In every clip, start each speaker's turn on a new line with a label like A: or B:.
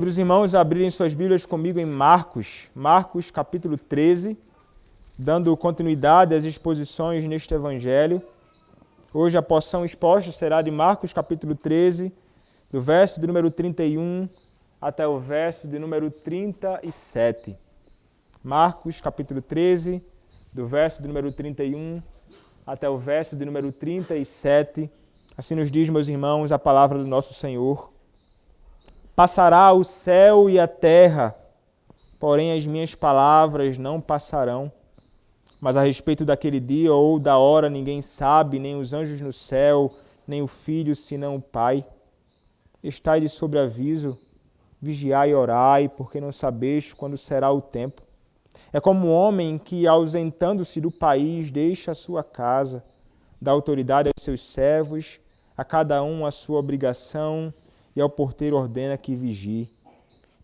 A: Para os irmãos abrirem suas Bíblias comigo em Marcos capítulo 13, dando continuidade às exposições neste Evangelho. Hoje a porção exposta será de Marcos capítulo 13, do verso de número 31 até o verso de número 37. Marcos capítulo 13, do verso de número 31 até o verso de número 37. Assim nos diz, meus irmãos, a palavra do nosso Senhor. Passará o céu e a terra, porém as minhas palavras não passarão. Mas a respeito daquele dia ou da hora ninguém sabe, nem os anjos no céu, nem o Filho, senão o Pai. Estai de sobreaviso, vigiai e orai, porque não sabeis quando será o tempo. É como um homem que, ausentando-se do país, deixa a sua casa, dá autoridade aos seus servos, a cada um a sua obrigação, e ao porteiro ordena que vigie.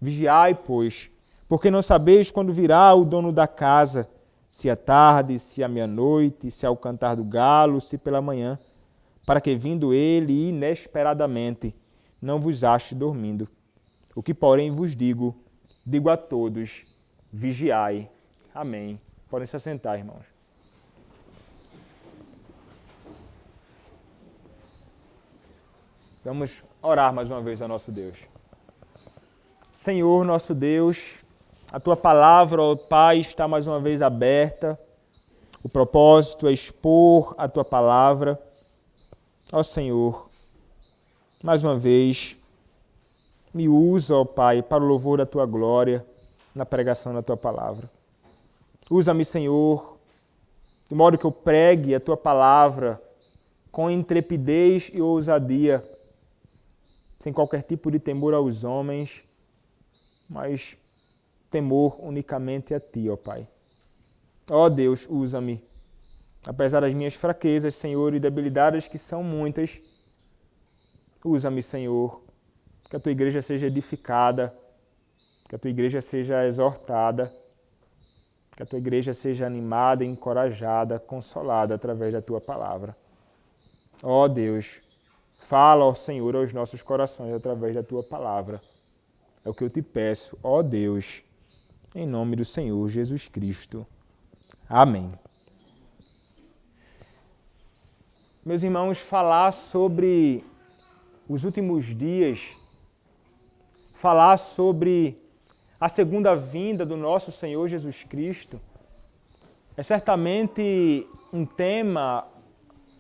A: Vigiai, pois, porque não sabeis quando virá o dono da casa, se à tarde, se à meia-noite, se ao cantar do galo, se pela manhã, para que vindo ele inesperadamente não vos ache dormindo. O que, porém, vos digo a todos, vigiai. Amém. Podem se assentar, irmãos. Vamos orar mais uma vez ao nosso Deus. Senhor, nosso Deus, a Tua palavra, ó Pai, está mais uma vez aberta. O propósito é expor a Tua palavra. Ó Senhor, mais uma vez, me usa, ó Pai, para o louvor da Tua glória, na pregação da Tua palavra. Usa-me, Senhor, de modo que eu pregue a Tua palavra com intrepidez e ousadia, sem qualquer tipo de temor aos homens, mas temor unicamente a Ti, ó Pai. Ó Deus, usa-me. Apesar das minhas fraquezas, Senhor, e debilidades que são muitas, usa-me, Senhor, que a Tua igreja seja edificada, que a Tua igreja seja exortada, que a Tua igreja seja animada, encorajada, consolada através da Tua palavra. Ó Deus, fala, ó Senhor, aos nossos corações através da Tua palavra. É o que eu te peço, ó Deus, em nome do Senhor Jesus Cristo. Amém. Meus irmãos, falar sobre os últimos dias, falar sobre a segunda vinda do nosso Senhor Jesus Cristo, é certamente um tema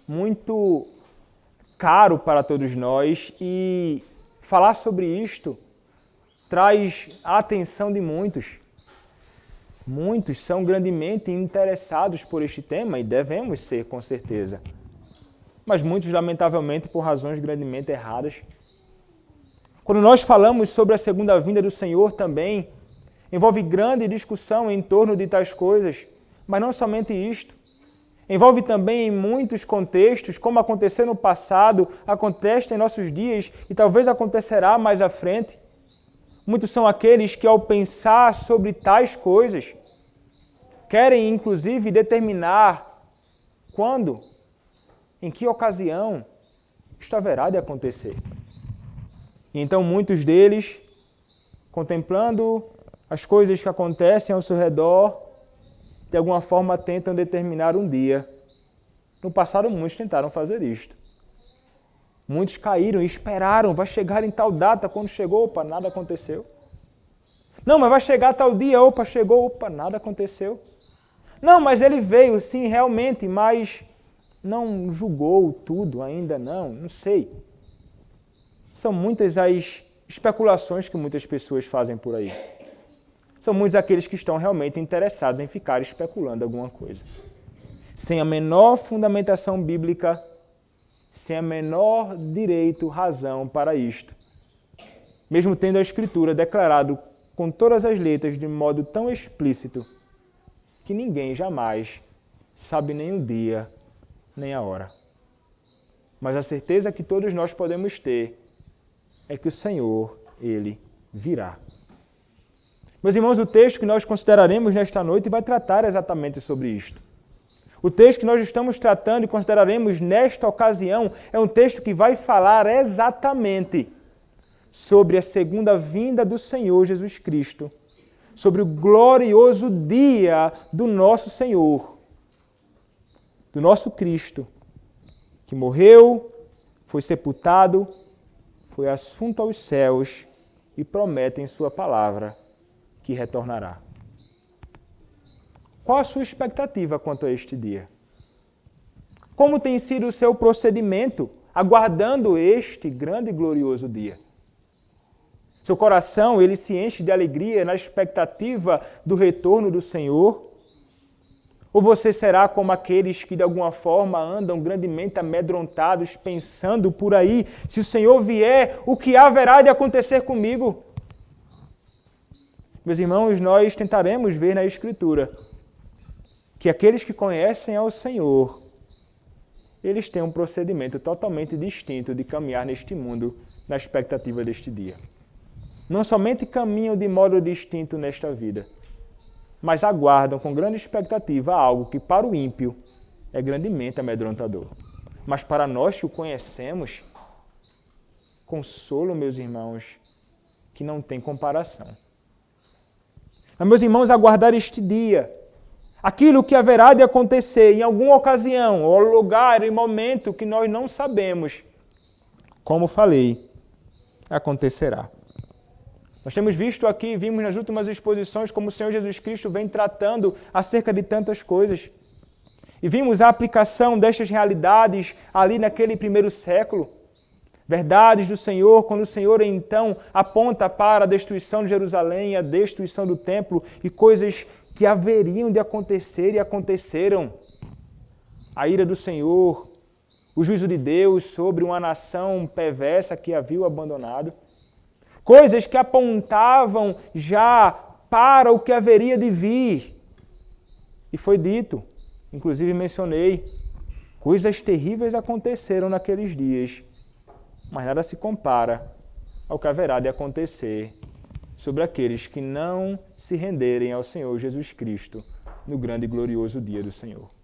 A: muito caro para todos nós, e falar sobre isto traz a atenção de muitos. Muitos são grandemente interessados por este tema, e devemos ser, com certeza. Mas muitos, lamentavelmente, por razões grandemente erradas. Quando nós falamos sobre a segunda vinda do Senhor também, envolve grande discussão em torno de tais coisas, mas não somente isto. Envolve também em muitos contextos, como aconteceu no passado, acontece em nossos dias e talvez acontecerá mais à frente. Muitos são aqueles que, ao pensar sobre tais coisas, querem inclusive determinar quando, em que ocasião, isto haverá de acontecer. E então muitos deles, contemplando as coisas que acontecem ao seu redor, de alguma forma tentam determinar um dia. No passado muitos tentaram fazer isto. Muitos caíram e esperaram, vai chegar em tal data, quando chegou, opa, nada aconteceu. Não, mas vai chegar tal dia, opa, chegou, opa, nada aconteceu. Não, mas ele veio, sim, realmente, mas não julgou tudo ainda, não sei. São muitas as especulações que muitas pessoas fazem por aí. São muitos aqueles que estão realmente interessados em ficar especulando alguma coisa. Sem a menor fundamentação bíblica, sem a menor direito, razão para isto. Mesmo tendo a Escritura declarado com todas as letras de modo tão explícito que ninguém jamais sabe nem o dia, nem a hora. Mas a certeza que todos nós podemos ter é que o Senhor, Ele virá. Meus irmãos, o texto que nós consideraremos nesta noite vai tratar exatamente sobre isto. O texto que nós estamos tratando e consideraremos nesta ocasião é um texto que vai falar exatamente sobre a segunda vinda do Senhor Jesus Cristo, sobre o glorioso dia do nosso Senhor, do nosso Cristo, que morreu, foi sepultado, foi assunto aos céus e promete em sua palavra que retornará. Qual a sua expectativa quanto a este dia? Como tem sido o seu procedimento aguardando este grande e glorioso dia? Seu coração, ele se enche de alegria na expectativa do retorno do Senhor? Ou você será como aqueles que de alguma forma andam grandemente amedrontados, pensando por aí, se o Senhor vier, o que haverá de acontecer comigo? Meus irmãos, nós tentaremos ver na Escritura que aqueles que conhecem ao Senhor, eles têm um procedimento totalmente distinto de caminhar neste mundo na expectativa deste dia. Não somente caminham de modo distinto nesta vida, mas aguardam com grande expectativa algo que para o ímpio é grandemente amedrontador. Mas para nós que o conhecemos, consolo, meus irmãos, que não tem comparação. Mas, meus irmãos, aguardar este dia, aquilo que haverá de acontecer em alguma ocasião, ou lugar e momento que nós não sabemos, como falei, acontecerá. Nós temos visto aqui, vimos nas últimas exposições, como o Senhor Jesus Cristo vem tratando acerca de tantas coisas. E vimos a aplicação destas realidades ali naquele primeiro século. Verdades do Senhor, quando o Senhor então aponta para a destruição de Jerusalém, a destruição do templo e coisas que haveriam de acontecer e aconteceram. A ira do Senhor, o juízo de Deus sobre uma nação perversa que havia o abandonado. Coisas que apontavam já para o que haveria de vir. E foi dito, inclusive mencionei, coisas terríveis aconteceram naqueles dias, mas nada se compara ao que haverá de acontecer sobre aqueles que não se renderem ao Senhor Jesus Cristo no grande e glorioso dia do Senhor.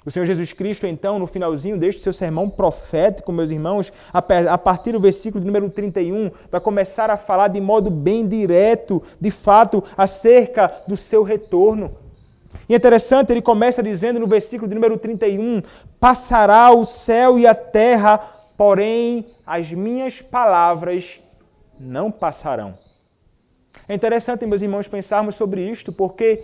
A: O Senhor Jesus Cristo, então, no finalzinho deste seu sermão profético, meus irmãos, a partir do versículo de número 31, vai começar a falar de modo bem direto, de fato, acerca do seu retorno. E é interessante, ele começa dizendo no versículo de número 31, passará o céu e a terra, porém as minhas palavras não passarão. É interessante, meus irmãos, pensarmos sobre isto, porque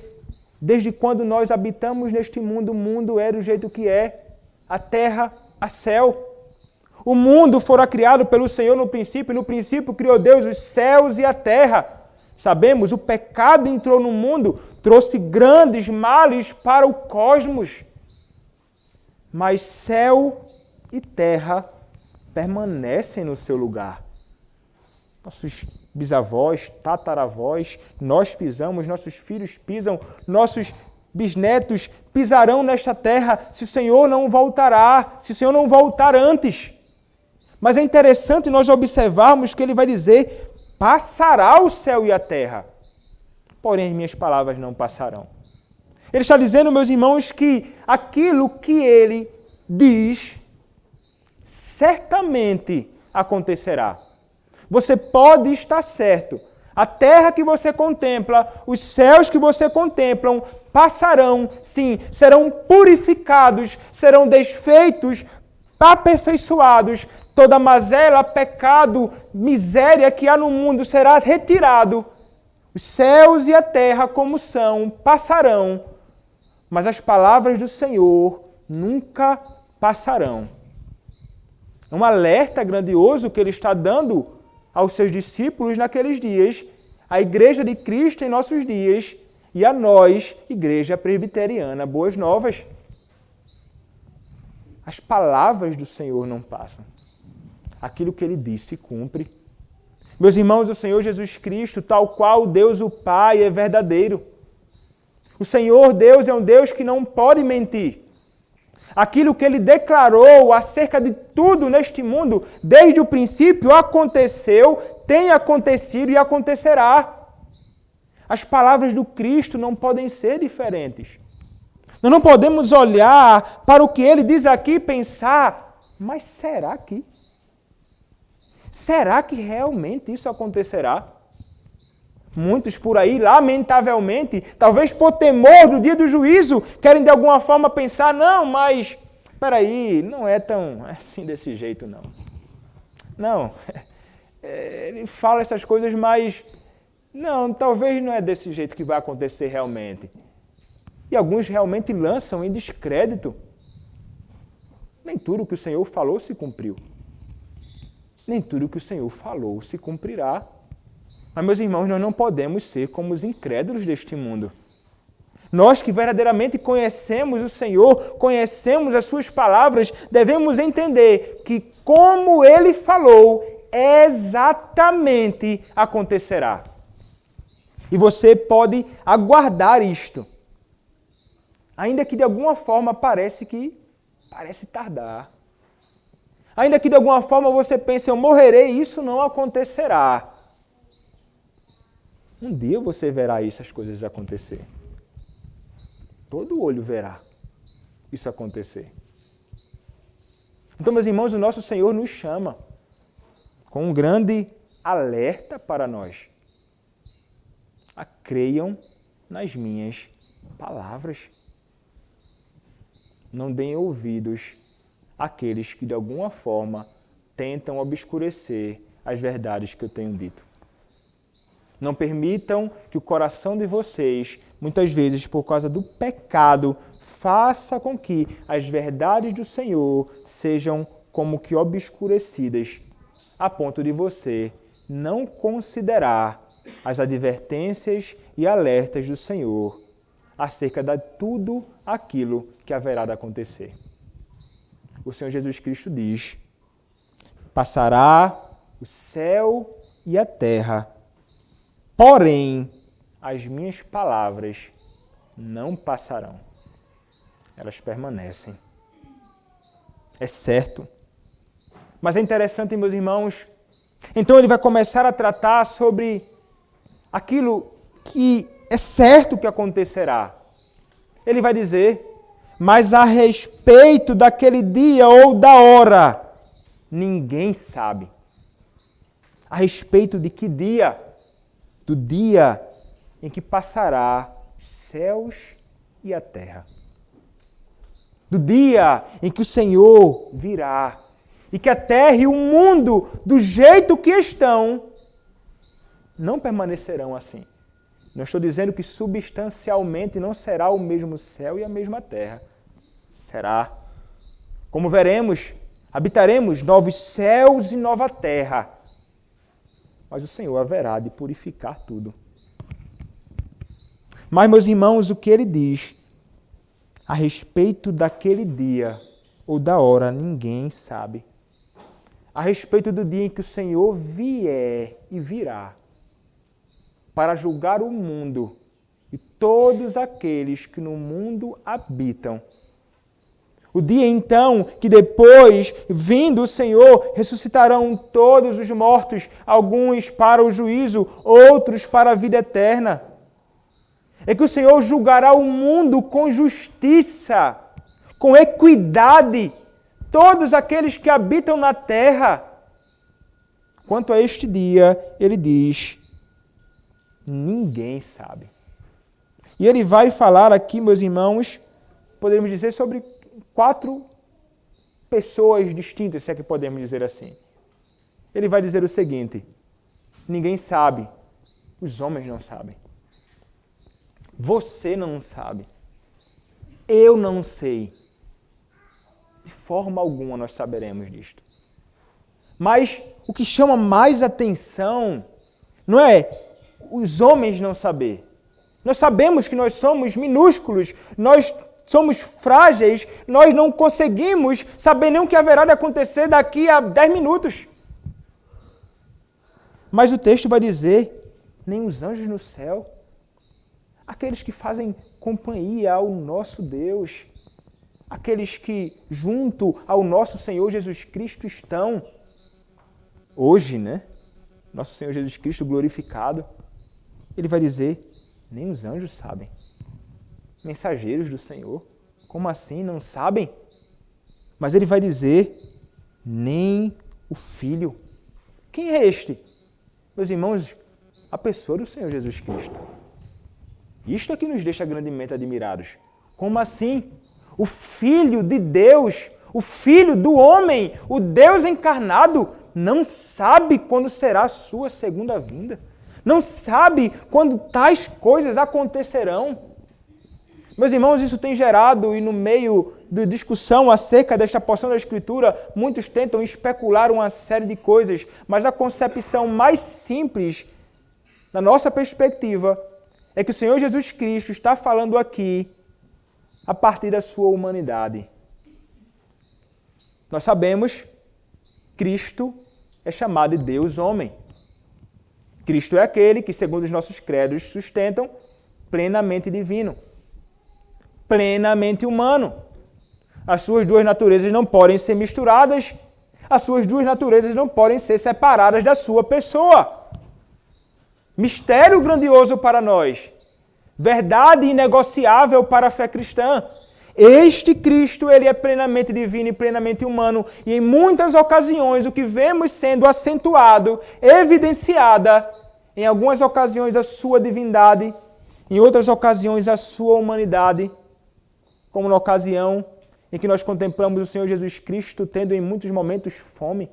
A: desde quando nós habitamos neste mundo, o mundo é do jeito que é, a terra, a céu. O mundo fora criado pelo Senhor no princípio criou Deus os céus e a terra. Sabemos, o pecado entrou no mundo, trouxe grandes males para o cosmos. Mas céu e terra permanecem no seu lugar. Nossos bisavós, tataravós, nós pisamos, nossos filhos pisam, nossos bisnetos pisarão nesta terra se o Senhor não voltará, se o Senhor não voltar antes. Mas é interessante nós observarmos que ele vai dizer, passará o céu e a terra, porém as minhas palavras não passarão. Ele está dizendo, meus irmãos, que aquilo que ele diz certamente acontecerá. Você pode estar certo. A terra que você contempla, os céus que você contempla, passarão, sim, serão purificados, serão desfeitos, aperfeiçoados. Toda mazela, pecado, miséria que há no mundo será retirado. Os céus e a terra como são, passarão, mas as palavras do Senhor nunca passarão. É um alerta grandioso que ele está dando aos seus discípulos naqueles dias, à Igreja de Cristo em nossos dias e a nós, Igreja Presbiteriana Boas Novas. As palavras do Senhor não passam. Aquilo que ele disse se cumpre. Meus irmãos, o Senhor Jesus Cristo, tal qual Deus o Pai, é verdadeiro. O Senhor Deus é um Deus que não pode mentir. Aquilo que ele declarou acerca de tudo neste mundo, desde o princípio, aconteceu, tem acontecido e acontecerá. As palavras do Cristo não podem ser diferentes. Nós não podemos olhar para o que ele diz aqui e pensar, mas será que? Será que realmente isso acontecerá? Muitos por aí, lamentavelmente, talvez por temor do dia do juízo, querem de alguma forma pensar, não, mas, espera aí, não é tão assim desse jeito, não. Não, ele fala essas coisas, mas, não, talvez não é desse jeito que vai acontecer realmente. E alguns realmente lançam em descrédito. Nem tudo o que o Senhor falou se cumpriu. Nem tudo o que o Senhor falou se cumprirá. Mas, meus irmãos, nós não podemos ser como os incrédulos deste mundo. Nós que verdadeiramente conhecemos o Senhor, conhecemos as suas palavras, devemos entender que como Ele falou, exatamente acontecerá. E você pode aguardar isto. Ainda que de alguma forma parece tardar. Ainda que de alguma forma você pense, eu morrerei, isso não acontecerá. Um dia você verá essas coisas acontecer. Todo olho verá isso acontecer. Então, meus irmãos, o nosso Senhor nos chama com um grande alerta para nós. Creiam nas minhas palavras. Não deem ouvidos àqueles que de alguma forma tentam obscurecer as verdades que eu tenho dito. Não permitam que o coração de vocês, muitas vezes por causa do pecado, faça com que as verdades do Senhor sejam como que obscurecidas, a ponto de você não considerar as advertências e alertas do Senhor acerca de tudo aquilo que haverá de acontecer. O Senhor Jesus Cristo diz: passará o céu e a terra, porém as minhas palavras não passarão. Elas permanecem. É certo. Mas é interessante, meus irmãos, então ele vai começar a tratar sobre aquilo que é certo que acontecerá. Ele vai dizer, mas a respeito daquele dia ou da hora, ninguém sabe. A respeito de que dia? Do dia em que passará os céus e a terra. Do dia em que o Senhor virá e que a terra e o mundo, do jeito que estão, não permanecerão assim. Não estou dizendo que substancialmente não será o mesmo céu e a mesma terra. Será. Como veremos, habitaremos novos céus e nova terra. Mas o Senhor haverá de purificar tudo. Mas, meus irmãos, o que ele diz a respeito daquele dia ou da hora, ninguém sabe. A respeito do dia em que o Senhor vier e virá para julgar o mundo e todos aqueles que no mundo habitam. O dia então que depois, vindo o Senhor, ressuscitarão todos os mortos, alguns para o juízo, outros para a vida eterna. É que o Senhor julgará o mundo com justiça, com equidade, todos aqueles que habitam na terra. Quanto a este dia, ele diz, ninguém sabe. E ele vai falar aqui, meus irmãos, podemos dizer sobre 4 pessoas distintas, se é que podemos dizer assim. Ele vai dizer o seguinte, ninguém sabe, os homens não sabem. Você não sabe. Eu não sei. De forma alguma nós saberemos disto. Mas o que chama mais atenção não é os homens não saber. Nós sabemos que nós somos minúsculos, nós somos frágeis, nós não conseguimos saber nem o que haverá de acontecer daqui a 10 minutos. Mas o texto vai dizer, nem os anjos no céu, aqueles que fazem companhia ao nosso Deus, aqueles que junto ao nosso Senhor Jesus Cristo estão hoje, né? Nosso Senhor Jesus Cristo glorificado. Ele vai dizer, nem os anjos sabem. Mensageiros do Senhor, como assim não sabem? Mas ele vai dizer, nem o Filho, Quem é este? Meus irmãos, a pessoa do Senhor Jesus Cristo. Isto é que nos deixa grandemente admirados. Como assim? O Filho de Deus, o Filho do homem, o Deus encarnado, não sabe quando será a sua segunda vinda. Não sabe quando tais coisas acontecerão. Meus irmãos, isso tem gerado, e no meio de discussão acerca desta porção da Escritura, muitos tentam especular uma série de coisas, mas a concepção mais simples, na nossa perspectiva, é que o Senhor Jesus Cristo está falando aqui a partir da sua humanidade. Nós sabemos, Cristo é chamado de Deus homem. Cristo é aquele que, segundo os nossos credos, sustentam, plenamente divino, plenamente humano. As suas duas naturezas não podem ser misturadas, as suas duas naturezas não podem ser separadas da sua pessoa. Mistério grandioso para nós, verdade inegociável para a fé cristã. Este Cristo, ele é plenamente divino e plenamente humano, e em muitas ocasiões o que vemos sendo acentuado, evidenciada, em algumas ocasiões a sua divindade, em outras ocasiões a sua humanidade, como na ocasião em que nós contemplamos o Senhor Jesus Cristo tendo em muitos momentos fome.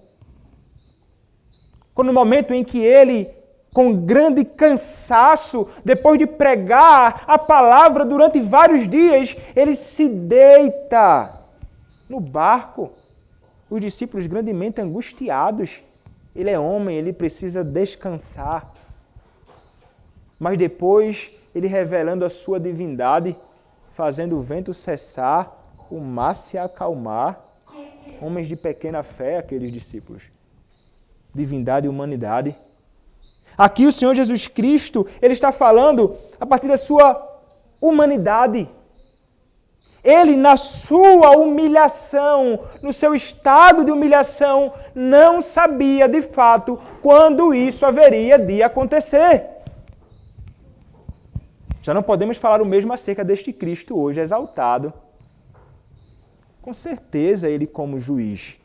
A: No momento em que ele, com grande cansaço, depois de pregar a palavra durante vários dias, ele se deita no barco. Os discípulos grandemente angustiados. Ele é homem, ele precisa descansar. Mas depois, ele revelando a sua divindade, fazendo o vento cessar, o mar se acalmar. Homens de pequena fé, aqueles discípulos. Divindade e humanidade. Aqui o Senhor Jesus Cristo, ele está falando a partir da sua humanidade. Ele, na sua humilhação, no seu estado de humilhação, não sabia de fato quando isso haveria de acontecer. Já não podemos falar o mesmo acerca deste Cristo hoje exaltado. Com certeza ele, como juiz,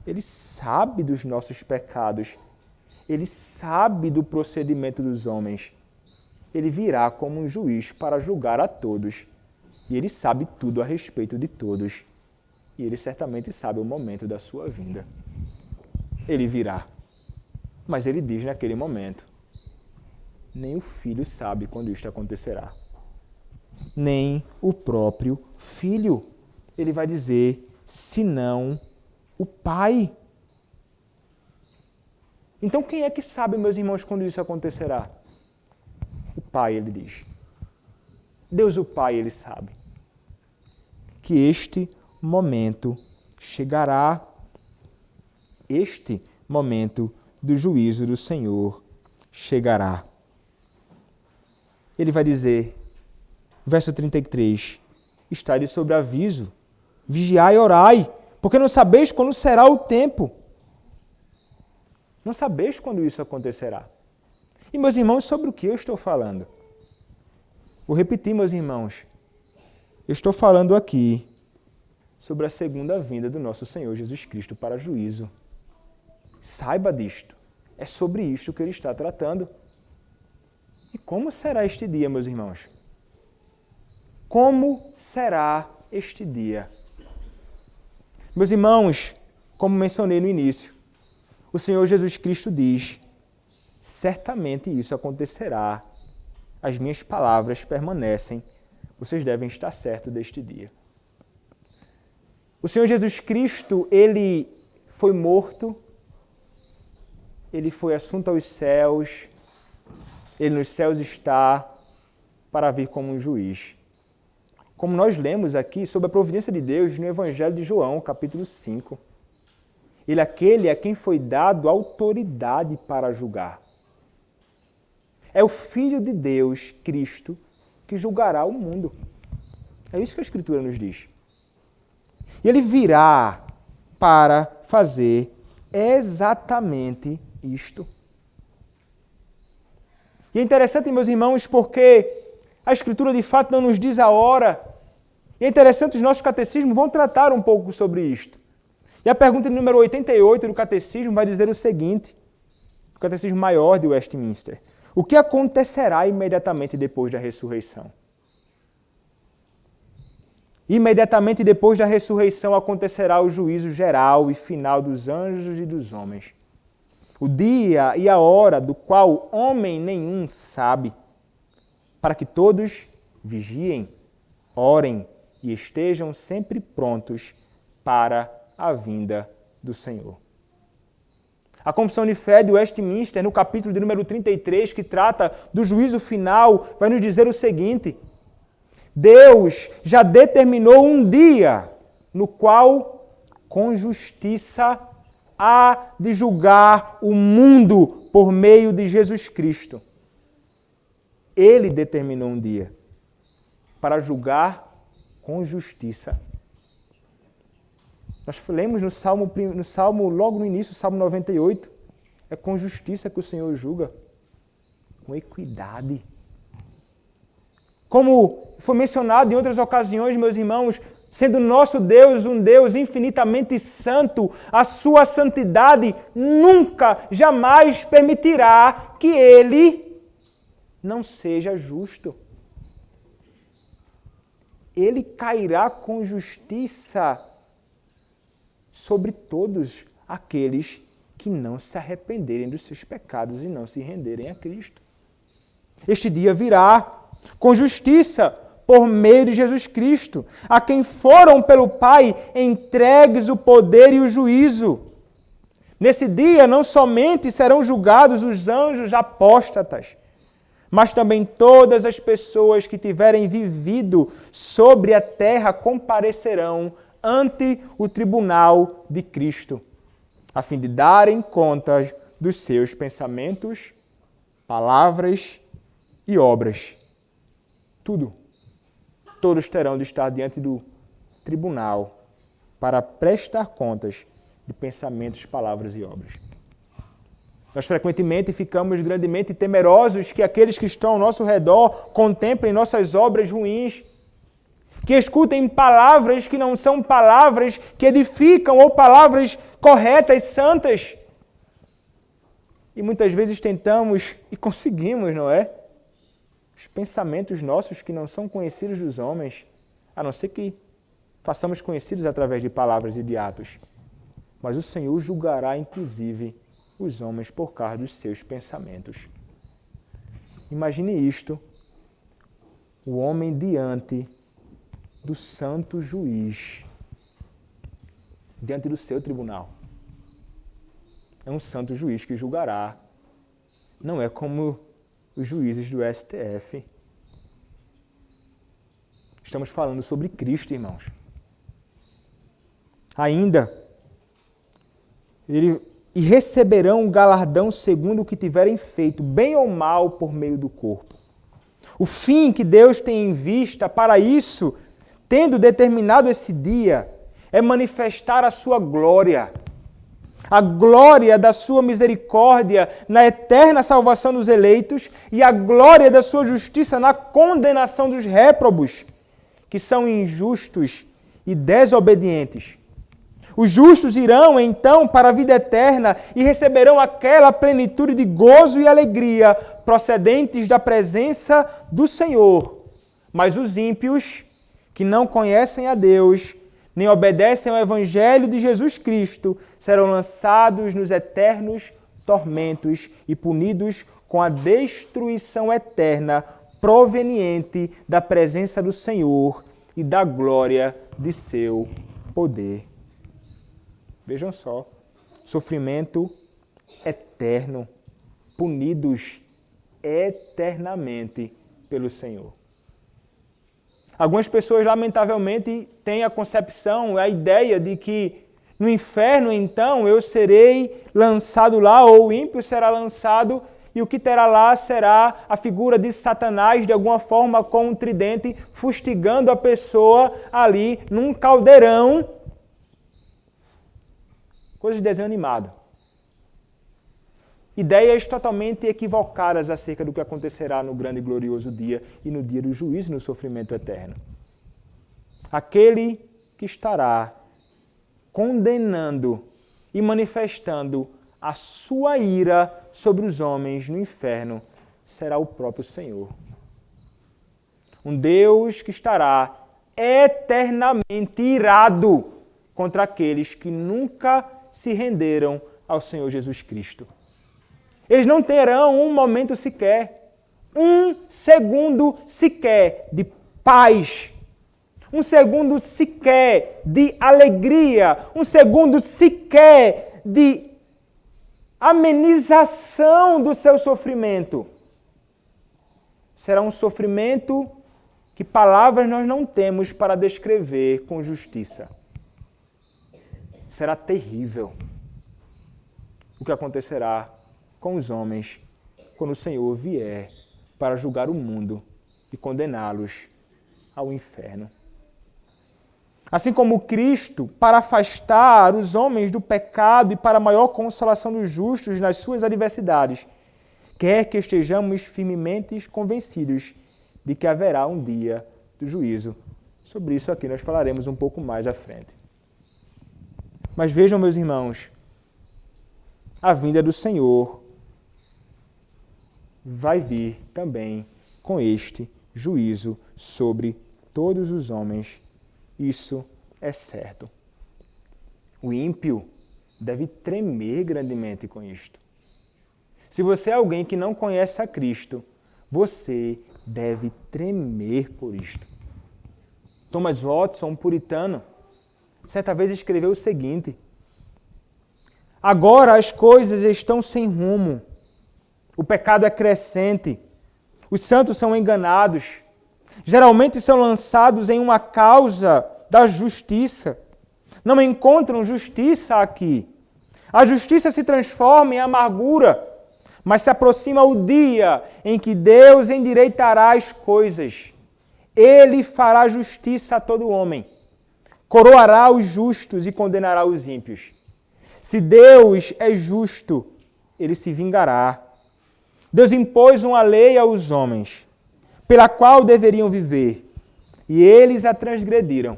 A: ele sabe dos nossos pecados. Ele sabe do procedimento dos homens. Ele virá como um juiz para julgar a todos. E ele sabe tudo a respeito de todos. E ele certamente sabe o momento da sua vinda. Ele virá. Mas ele diz naquele momento: nem o Filho sabe quando isto acontecerá. Nem o próprio Filho. Ele vai dizer, senão o Pai. Então quem é que sabe, meus irmãos, quando isso acontecerá? O Pai, ele diz. Deus o Pai, ele sabe. Que este momento chegará. Este momento do juízo do Senhor chegará. Ele vai dizer, verso 33, estai de sobreaviso, vigiai e orai, porque não sabeis quando será o tempo. Não sabeis quando isso acontecerá. E, meus irmãos, sobre o que eu estou falando? Vou repetir, meus irmãos. Eu estou falando aqui sobre a segunda vinda do nosso Senhor Jesus Cristo para juízo. Saiba disto. É sobre isto que ele está tratando. E como será este dia, meus irmãos? Como será este dia? Meus irmãos, como mencionei no início, o Senhor Jesus Cristo diz, certamente isso acontecerá, as minhas palavras permanecem, vocês devem estar certos deste dia. O Senhor Jesus Cristo, ele foi morto, ele foi assunto aos céus, ele nos céus está para vir como um juiz. Como nós lemos aqui sobre a providência de Deus no Evangelho de João, capítulo 5. Ele é aquele a quem foi dado autoridade para julgar. É o Filho de Deus, Cristo, que julgará o mundo. É isso que a Escritura nos diz. E ele virá para fazer exatamente isto. E é interessante, meus irmãos, porque a Escritura de fato não nos diz a hora. E é interessante, os nossos catecismos vão tratar um pouco sobre isto. E E a pergunta número 88 do Catecismo vai dizer o seguinte, o Catecismo Maior de Westminster: o que acontecerá imediatamente depois da ressurreição? Imediatamente depois da ressurreição acontecerá o juízo geral e final dos anjos e dos homens. O dia e a hora do qual homem nenhum sabe, para que todos vigiem, orem e estejam sempre prontos para a vinda do Senhor. A Confissão de Fé de Westminster, no capítulo de número 33, que trata do juízo final, vai nos dizer o seguinte: Deus já determinou um dia no qual, com justiça, há de julgar o mundo por meio de Jesus Cristo. Ele determinou um dia para julgar com justiça. Nós lemos no Salmo, logo no início, Salmo 98, é com justiça que o Senhor julga, com equidade. Como foi mencionado em outras ocasiões, meus irmãos, sendo nosso Deus um Deus infinitamente santo, a sua santidade nunca, jamais permitirá que Ele não seja justo. Ele cairá com justiça sobre todos aqueles que não se arrependerem dos seus pecados e não se renderem a Cristo. Este dia virá com justiça por meio de Jesus Cristo, a quem foram pelo Pai entregues o poder e o juízo. Nesse dia não somente serão julgados os anjos apóstatas, mas também todas as pessoas que tiverem vivido sobre a terra comparecerão ante o tribunal de Cristo, a fim de darem contas dos seus pensamentos, palavras e obras. Tudo. Todos terão de estar diante do tribunal para prestar contas de pensamentos, palavras e obras. Nós frequentemente ficamos grandemente temerosos que aqueles que estão ao nosso redor contemplem nossas obras ruins, que escutem palavras que não são palavras que edificam ou palavras corretas, santas. E muitas vezes tentamos e conseguimos, não é? Os pensamentos nossos que não são conhecidos dos homens, a não ser que façamos conhecidos através de palavras e de atos. Mas o Senhor julgará, inclusive, os homens por causa dos seus pensamentos. Imagine isto, o homem diante do santo juiz, diante do seu tribunal. É um santo juiz que julgará. Não é como os juízes do STF. Estamos falando sobre Cristo, irmãos. Ainda, e receberão o galardão segundo o que tiverem feito, bem ou mal, por meio do corpo. O fim que Deus tem em vista para isso, tendo determinado esse dia, é manifestar a sua glória. A glória da sua misericórdia na eterna salvação dos eleitos e a glória da sua justiça na condenação dos réprobos, que são injustos e desobedientes. Os justos irão, então, para a vida eterna e receberão aquela plenitude de gozo e alegria procedentes da presença do Senhor. Mas os ímpios, que não conhecem a Deus, nem obedecem ao Evangelho de Jesus Cristo, serão lançados nos eternos tormentos e punidos com a destruição eterna proveniente da presença do Senhor e da glória de seu poder. Vejam só, sofrimento eterno, punidos eternamente pelo Senhor. Algumas pessoas, lamentavelmente, têm a concepção, a ideia de que no inferno, então, eu serei lançado lá, ou o ímpio será lançado, e o que terá lá será a figura de Satanás, de alguma forma, com um tridente, fustigando a pessoa ali num caldeirão. Coisa de desenho animado. Ideias totalmente equivocadas acerca do que acontecerá no grande e glorioso dia e no dia do juízo e no sofrimento eterno. Aquele que estará condenando e manifestando a sua ira sobre os homens no inferno será o próprio Senhor. Um Deus que estará eternamente irado contra aqueles que nunca se renderam ao Senhor Jesus Cristo. Eles não terão um momento sequer, um segundo sequer de paz, um segundo sequer de alegria, um segundo sequer de amenização do seu sofrimento. Será um sofrimento que palavras nós não temos para descrever com justiça. Será terrível o que acontecerá com os homens quando o Senhor vier para julgar o mundo e condená-los ao inferno. Assim como Cristo, para afastar os homens do pecado e para a maior consolação dos justos nas suas adversidades, quer que estejamos firmemente convencidos de que haverá um dia do juízo. Sobre isso aqui nós falaremos um pouco mais à frente. Mas vejam, meus irmãos, a vinda do Senhor vai vir também com este juízo sobre todos os homens. Isso é certo. O ímpio deve tremer grandemente com isto. Se você é alguém que não conhece a Cristo, você deve tremer por isto. Thomas Watson, um puritano, certa vez escreveu o seguinte: agora as coisas estão sem rumo, o pecado é crescente, os santos são enganados, geralmente são lançados em uma causa da justiça. Não encontram justiça aqui. A justiça se transforma em amargura, mas se aproxima o dia em que Deus endireitará as coisas. Ele fará justiça a todo homem, coroará os justos e condenará os ímpios. Se Deus é justo, ele se vingará. Deus impôs uma lei aos homens, pela qual deveriam viver, e eles a transgrediram.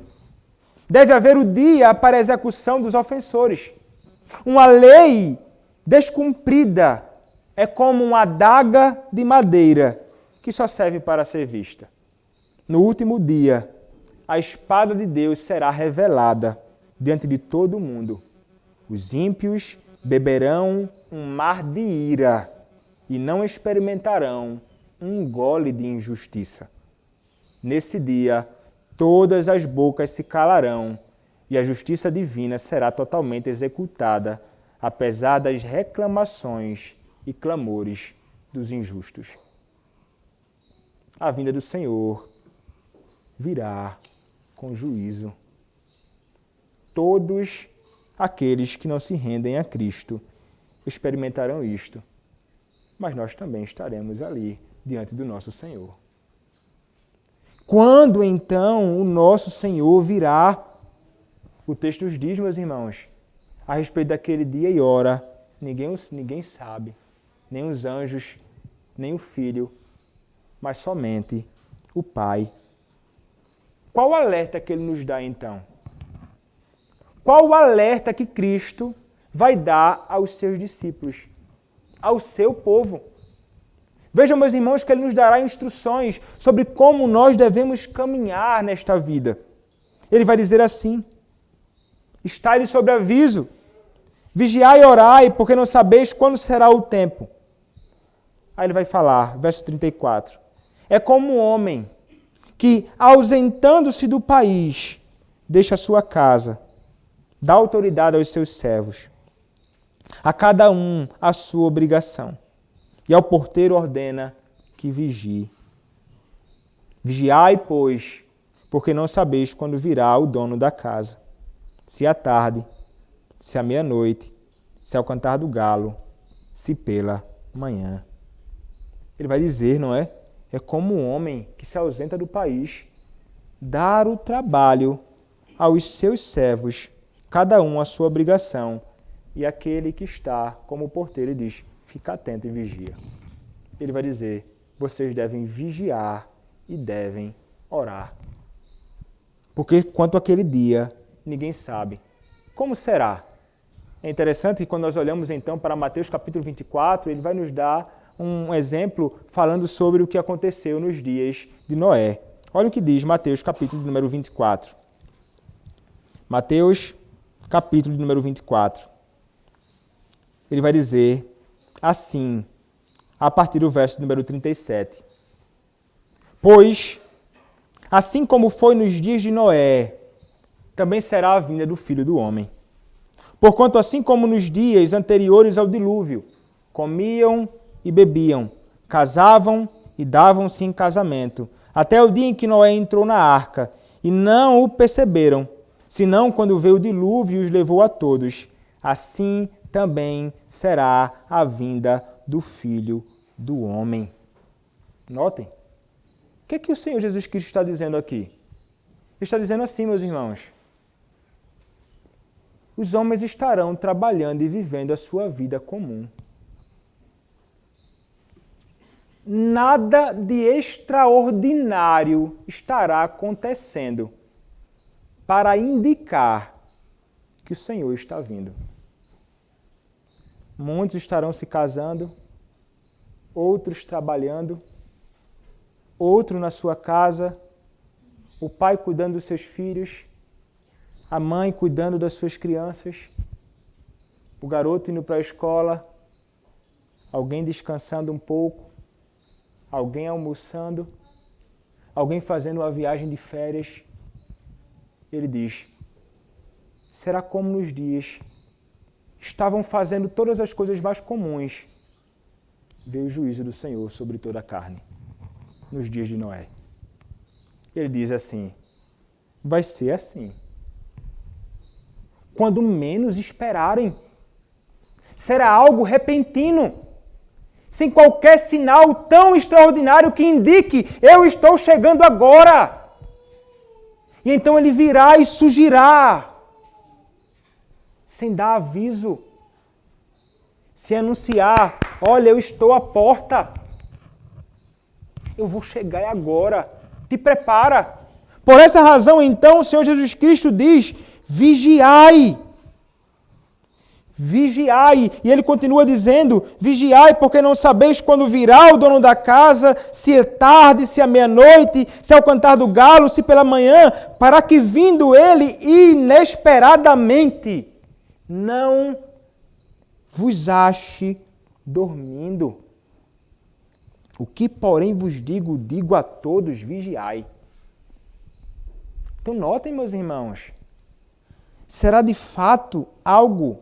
A: Deve haver o dia para a execução dos ofensores. Uma lei descumprida é como uma adaga de madeira que só serve para ser vista. No último dia, a espada de Deus será revelada diante de todo o mundo. Os ímpios beberão um mar de ira e não experimentarão um gole de injustiça. Nesse dia, todas as bocas se calarão e a justiça divina será totalmente executada, apesar das reclamações e clamores dos injustos. A vinda do Senhor virá com juízo. Todos aqueles que não se rendem a Cristo experimentarão isto, mas nós também estaremos ali diante do nosso Senhor. Quando então o nosso Senhor virá? O texto nos diz, meus irmãos, a respeito daquele dia e hora, ninguém sabe, nem os anjos, nem o Filho, mas somente o Pai. Qual o alerta que ele nos dá então? Qual o alerta que Cristo vai dar aos seus discípulos, ao seu povo? Vejam, meus irmãos, que ele nos dará instruções sobre como nós devemos caminhar nesta vida. Ele vai dizer assim: estai sobre aviso, vigiai e orai, porque não sabeis quando será o tempo. Aí ele vai falar, verso 34, é como um homem que, ausentando-se do país, deixa a sua casa, dá autoridade aos seus servos, a cada um a sua obrigação, e ao porteiro ordena que vigie. Vigiai, pois, porque não sabeis quando virá o dono da casa, se à tarde, se à meia-noite, se ao cantar do galo, se pela manhã. Ele vai dizer, não é? É como um homem que se ausenta do país, dar o trabalho aos seus servos, cada um a sua obrigação, e aquele que está como porteiro diz, fica atento e vigia. Ele vai dizer, vocês devem vigiar e devem orar. Porque quanto àquele dia, ninguém sabe como será? É interessante que quando nós olhamos então para Mateus capítulo 24, ele vai nos dar um exemplo falando sobre o que aconteceu nos dias de Noé. Olha o que diz Mateus capítulo número 24. Mateus capítulo número 24. Ele vai dizer assim, a partir do verso número 37. Pois, assim como foi nos dias de Noé, também será a vinda do Filho do Homem. Porquanto, assim como nos dias anteriores ao dilúvio, comiam e bebiam, casavam e davam-se em casamento, até o dia em que Noé entrou na arca, e não o perceberam, senão quando veio o dilúvio e os levou a todos. Assim também será a vinda do Filho do Homem. Notem, o que é que o Senhor Jesus Cristo está dizendo aqui? Ele está dizendo assim, meus irmãos. Os homens estarão trabalhando e vivendo a sua vida comum. Nada de extraordinário estará acontecendo para indicar que o Senhor está vindo. Muitos estarão se casando, outros trabalhando, outro na sua casa, o pai cuidando dos seus filhos, a mãe cuidando das suas crianças, o garoto indo para a escola, alguém descansando um pouco, alguém almoçando, alguém fazendo uma viagem de férias. Ele diz, será como nos dias estavam fazendo todas as coisas mais comuns, veio o juízo do Senhor sobre toda a carne, nos dias de Noé. Ele diz assim, vai ser assim. Quando menos esperarem. Será algo repentino, sem qualquer sinal tão extraordinário que indique, eu estou chegando agora. E então ele virá e surgirá, sem dar aviso, se anunciar, olha, eu estou à porta, eu vou chegar agora, te prepara. Por essa razão, então, o Senhor Jesus Cristo diz, vigiai. Vigiai. E ele continua dizendo, vigiai porque não sabeis quando virá o dono da casa, se é tarde, se é meia-noite, se é o cantar do galo, se pela manhã, para que vindo ele inesperadamente não vos ache dormindo. O que, porém, vos digo a todos, vigiai. Então, notem, meus irmãos, será de fato algo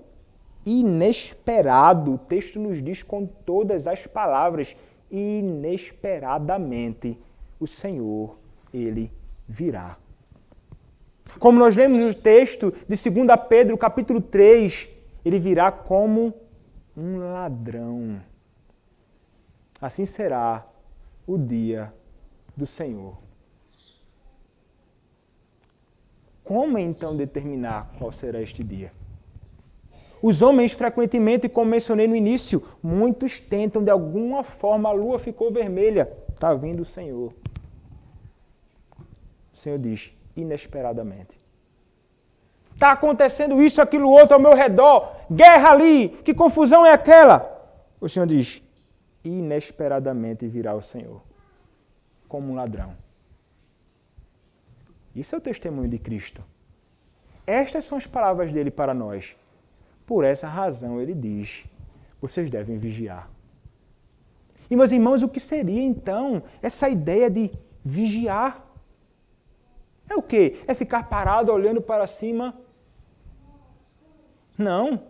A: inesperado. O texto nos diz com todas as palavras, inesperadamente o Senhor, ele virá. Como nós lemos no texto de 2 Pedro, capítulo 3, ele virá como um ladrão. Assim será o dia do Senhor. Como então determinar qual será este dia? Os homens frequentemente, como mencionei no início, muitos tentam de alguma forma, a lua ficou vermelha, está vindo o Senhor. O Senhor diz, inesperadamente. Está acontecendo isso, aquilo, outro ao meu redor, guerra ali, que confusão é aquela? O Senhor diz, inesperadamente virá o Senhor, como um ladrão. Isso é o testemunho de Cristo. Estas são as palavras dele para nós. Por essa razão ele diz, vocês devem vigiar. E meus irmãos, o que seria então essa ideia de vigiar? É o quê? É ficar parado olhando para cima? Não.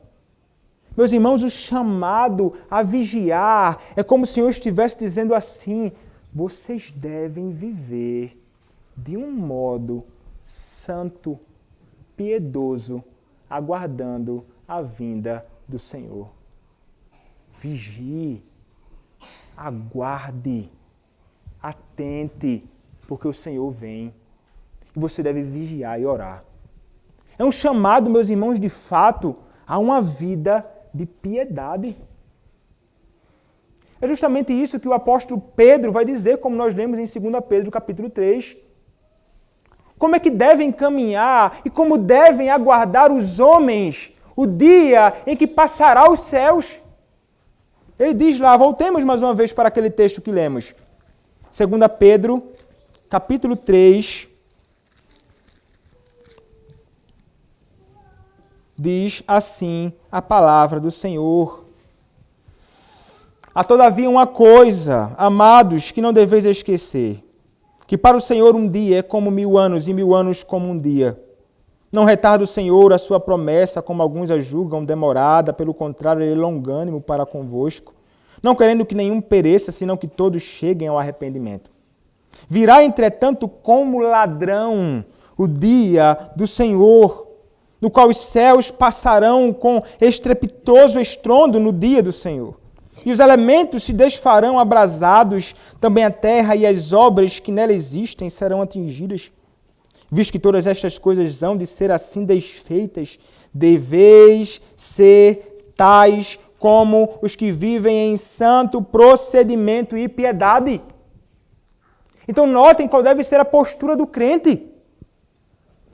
A: Meus irmãos, o chamado a vigiar é como se o Senhor estivesse dizendo assim, vocês devem viver de um modo santo, piedoso, aguardando a vinda do Senhor. Vigie, aguarde, atente, porque o Senhor vem. E você deve vigiar e orar. É um chamado, meus irmãos, de fato, a uma vida de piedade. É justamente isso que o apóstolo Pedro vai dizer, como nós lemos em 2 Pedro, capítulo 3. Como é que devem caminhar e como devem aguardar os homens o dia em que passará os céus. Ele diz lá, voltemos mais uma vez para aquele texto que lemos. 2 Pedro, capítulo 3, diz assim a palavra do Senhor. Há todavia uma coisa, amados, que não deveis esquecer, que para o Senhor um dia é como 1000 anos e 1000 anos como um dia. Não retarda o Senhor a sua promessa, como alguns a julgam demorada, pelo contrário, Ele é longânimo para convosco, não querendo que nenhum pereça, senão que todos cheguem ao arrependimento. Virá, entretanto, como ladrão o dia do Senhor, no qual os céus passarão com estrepitoso estrondo no dia do Senhor. E os elementos se desfarão abrasados, também a terra e as obras que nela existem serão atingidas. Visto que todas estas coisas hão de ser assim desfeitas, deveis ser tais como os que vivem em santo procedimento e piedade. Então notem qual deve ser a postura do crente.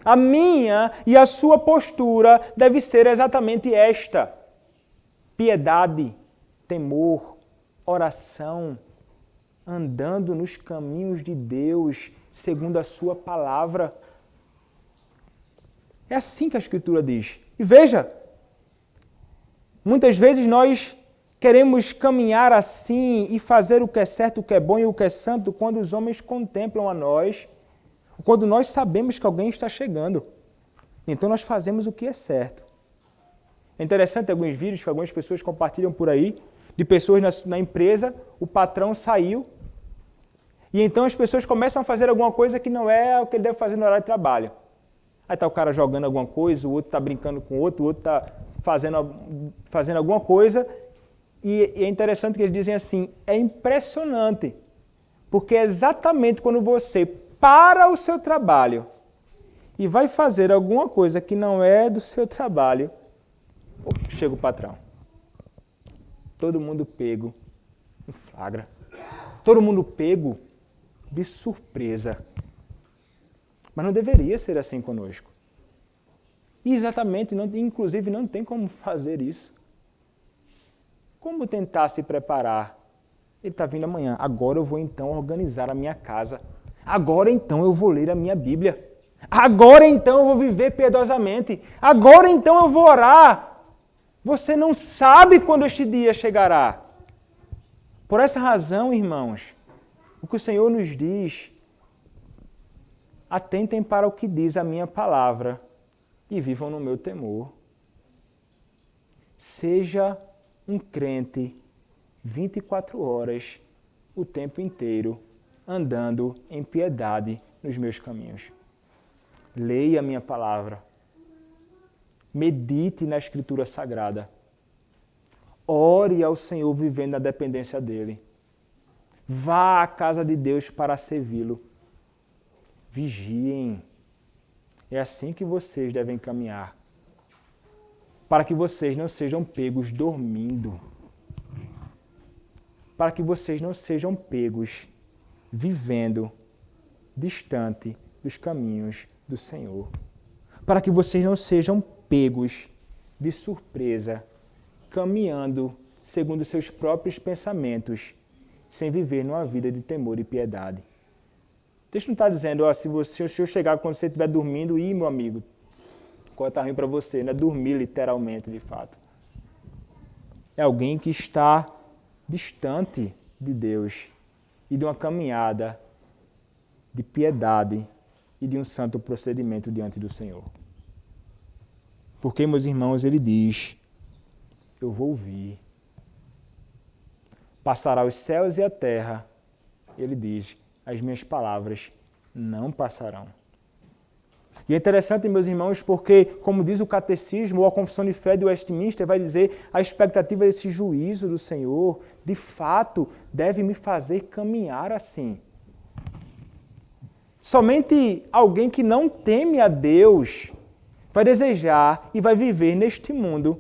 A: A minha e a sua postura deve ser exatamente esta: piedade, temor, oração, andando nos caminhos de Deus, segundo a sua palavra. É assim que a Escritura diz. E veja, muitas vezes nós queremos caminhar assim e fazer o que é certo, o que é bom e o que é santo quando os homens contemplam a nós, quando nós sabemos que alguém está chegando. Então nós fazemos o que é certo. É interessante alguns vídeos que algumas pessoas compartilham por aí, de pessoas na empresa, o patrão saiu, e então as pessoas começam a fazer alguma coisa que não é o que ele deve fazer no horário de trabalho. Aí está o cara jogando alguma coisa, o outro está brincando com o outro está fazendo alguma coisa. E é interessante que eles dizem assim, é impressionante, porque é exatamente quando você para o seu trabalho e vai fazer alguma coisa que não é do seu trabalho, chega o patrão. Todo mundo pego no flagra. Todo mundo pego de surpresa. Mas não deveria ser assim conosco. E exatamente, inclusive não tem como fazer isso. Como tentar se preparar? Ele está vindo amanhã. Agora eu vou então organizar a minha casa. Agora então eu vou ler a minha Bíblia. Agora então eu vou viver piedosamente. Agora então eu vou orar. Você não sabe quando este dia chegará. Por essa razão, irmãos, o que o Senhor nos diz, atentem para o que diz a minha palavra e vivam no meu temor. Seja um crente 24 horas, o tempo inteiro, andando em piedade nos meus caminhos. Leia a minha palavra. Medite na Escritura Sagrada. Ore ao Senhor vivendo na dependência dEle. Vá à casa de Deus para servi-lo. Vigiem. É assim que vocês devem caminhar. Para que vocês não sejam pegos dormindo. Para que vocês não sejam pegos vivendo distante dos caminhos do Senhor. Para que vocês não sejam pegos de surpresa, caminhando segundo seus próprios pensamentos, sem viver numa vida de temor e piedade. O texto não está dizendo, se eu chegar quando você estiver dormindo, meu amigo, qual está ruim para você? Não é dormir literalmente, de fato. É alguém que está distante de Deus e de uma caminhada de piedade e de um santo procedimento diante do Senhor. Porque, meus irmãos, ele diz, eu vou vir. Passará os céus e a terra. Ele diz, as minhas palavras não passarão. E é interessante, meus irmãos, porque, como diz o Catecismo, ou a Confissão de Fé de Westminster, vai dizer, a expectativa desse juízo do Senhor, de fato, deve me fazer caminhar assim. Somente alguém que não teme a Deus vai desejar e vai viver neste mundo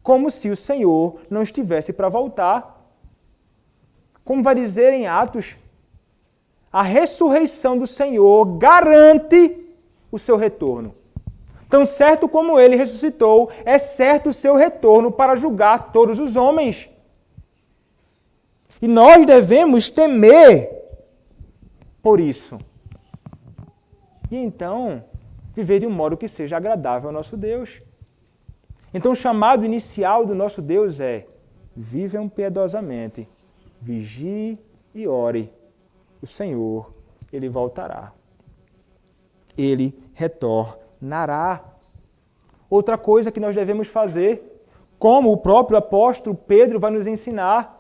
A: como se o Senhor não estivesse para voltar. Como vai dizer em Atos, a ressurreição do Senhor garante o seu retorno. Tão certo como ele ressuscitou, é certo o seu retorno para julgar todos os homens. E nós devemos temer por isso. E então, viver de um modo que seja agradável ao nosso Deus. Então, o chamado inicial do nosso Deus é: vivam piedosamente, vigie e ore. O Senhor, Ele voltará. Ele retornará. Outra coisa que nós devemos fazer, como o próprio apóstolo Pedro vai nos ensinar,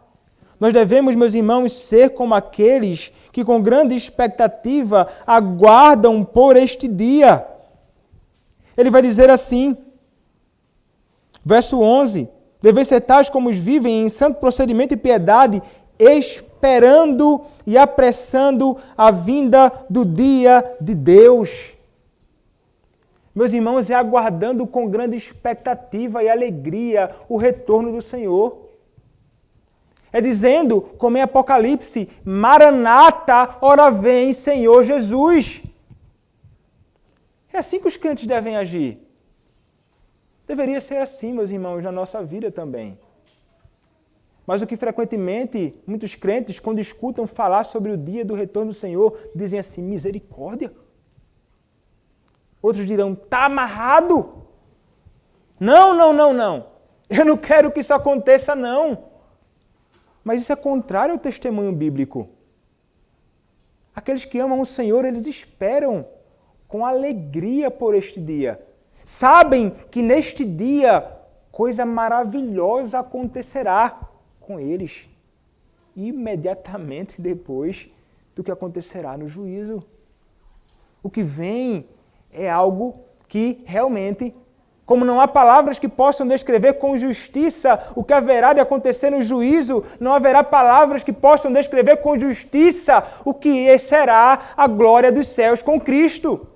A: nós devemos, meus irmãos, ser como aqueles que com grande expectativa aguardam por este dia. Ele vai dizer assim, verso 11, deveis ser tais como os vivem em santo procedimento e piedade, esperando e apressando a vinda do dia de Deus. Meus irmãos, é aguardando com grande expectativa e alegria o retorno do Senhor. É dizendo, como em Apocalipse, Maranata, ora vem, Senhor Jesus. É assim que os crentes devem agir. Deveria ser assim, meus irmãos, na nossa vida também. Mas o que frequentemente muitos crentes, quando escutam falar sobre o dia do retorno do Senhor, dizem assim: misericórdia. Outros dirão: está amarrado. Não. Eu não quero que isso aconteça, não. Mas isso é contrário ao testemunho bíblico. Aqueles que amam o Senhor, eles esperam com alegria por este dia. Sabem que neste dia coisa maravilhosa acontecerá com eles, imediatamente depois do que acontecerá no juízo. O que vem é algo que realmente, como não há palavras que possam descrever com justiça o que haverá de acontecer no juízo, não haverá palavras que possam descrever com justiça o que será a glória dos céus com Cristo.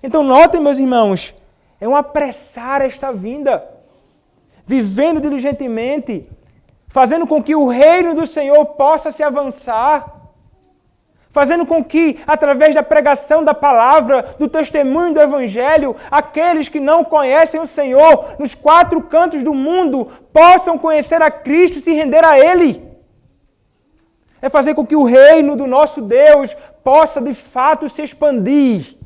A: Então notem, meus irmãos, é um apressar esta vinda, vivendo diligentemente, fazendo com que o reino do Senhor possa se avançar, fazendo com que, através da pregação da palavra, do testemunho do Evangelho, aqueles que não conhecem o Senhor nos 4 cantos do mundo possam conhecer a Cristo e se render a Ele. É fazer com que o reino do nosso Deus possa de fato se expandir.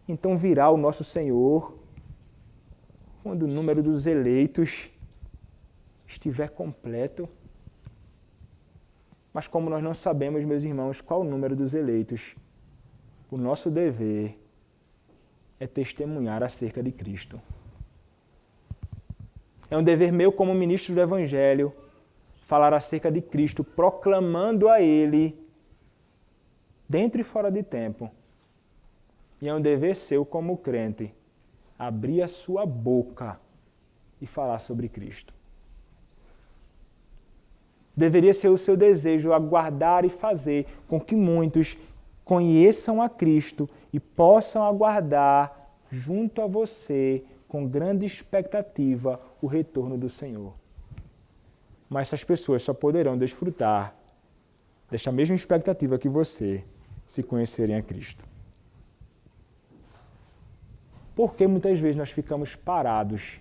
A: Então virá o nosso Senhor quando o número dos eleitos estiver completo. Mas como nós não sabemos, meus irmãos, qual o número dos eleitos, o nosso dever é testemunhar acerca de Cristo. É um dever meu como ministro do Evangelho falar acerca de Cristo, proclamando a Ele dentro e fora de tempo. E é um dever seu como crente abrir a sua boca e falar sobre Cristo. Deveria ser o seu desejo aguardar e fazer com que muitos conheçam a Cristo e possam aguardar junto a você com grande expectativa o retorno do Senhor. Mas essas pessoas só poderão desfrutar desta mesma expectativa que você, se conhecerem a Cristo. Porque muitas vezes nós ficamos parados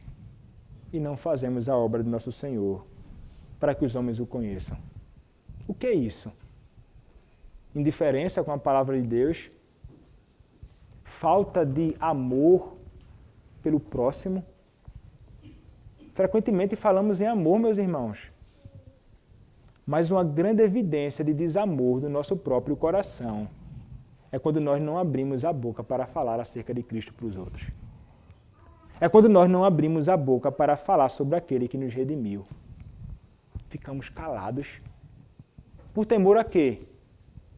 A: e não fazemos a obra do nosso Senhor para que os homens o conheçam? O que é isso? Indiferença com a palavra de Deus? Falta de amor pelo próximo? Frequentemente falamos em amor, meus irmãos, mas uma grande evidência de desamor do nosso próprio coração é quando nós não abrimos a boca para falar acerca de Cristo para os outros. É quando nós não abrimos a boca para falar sobre aquele que nos redimiu. Ficamos calados. Por temor a quê?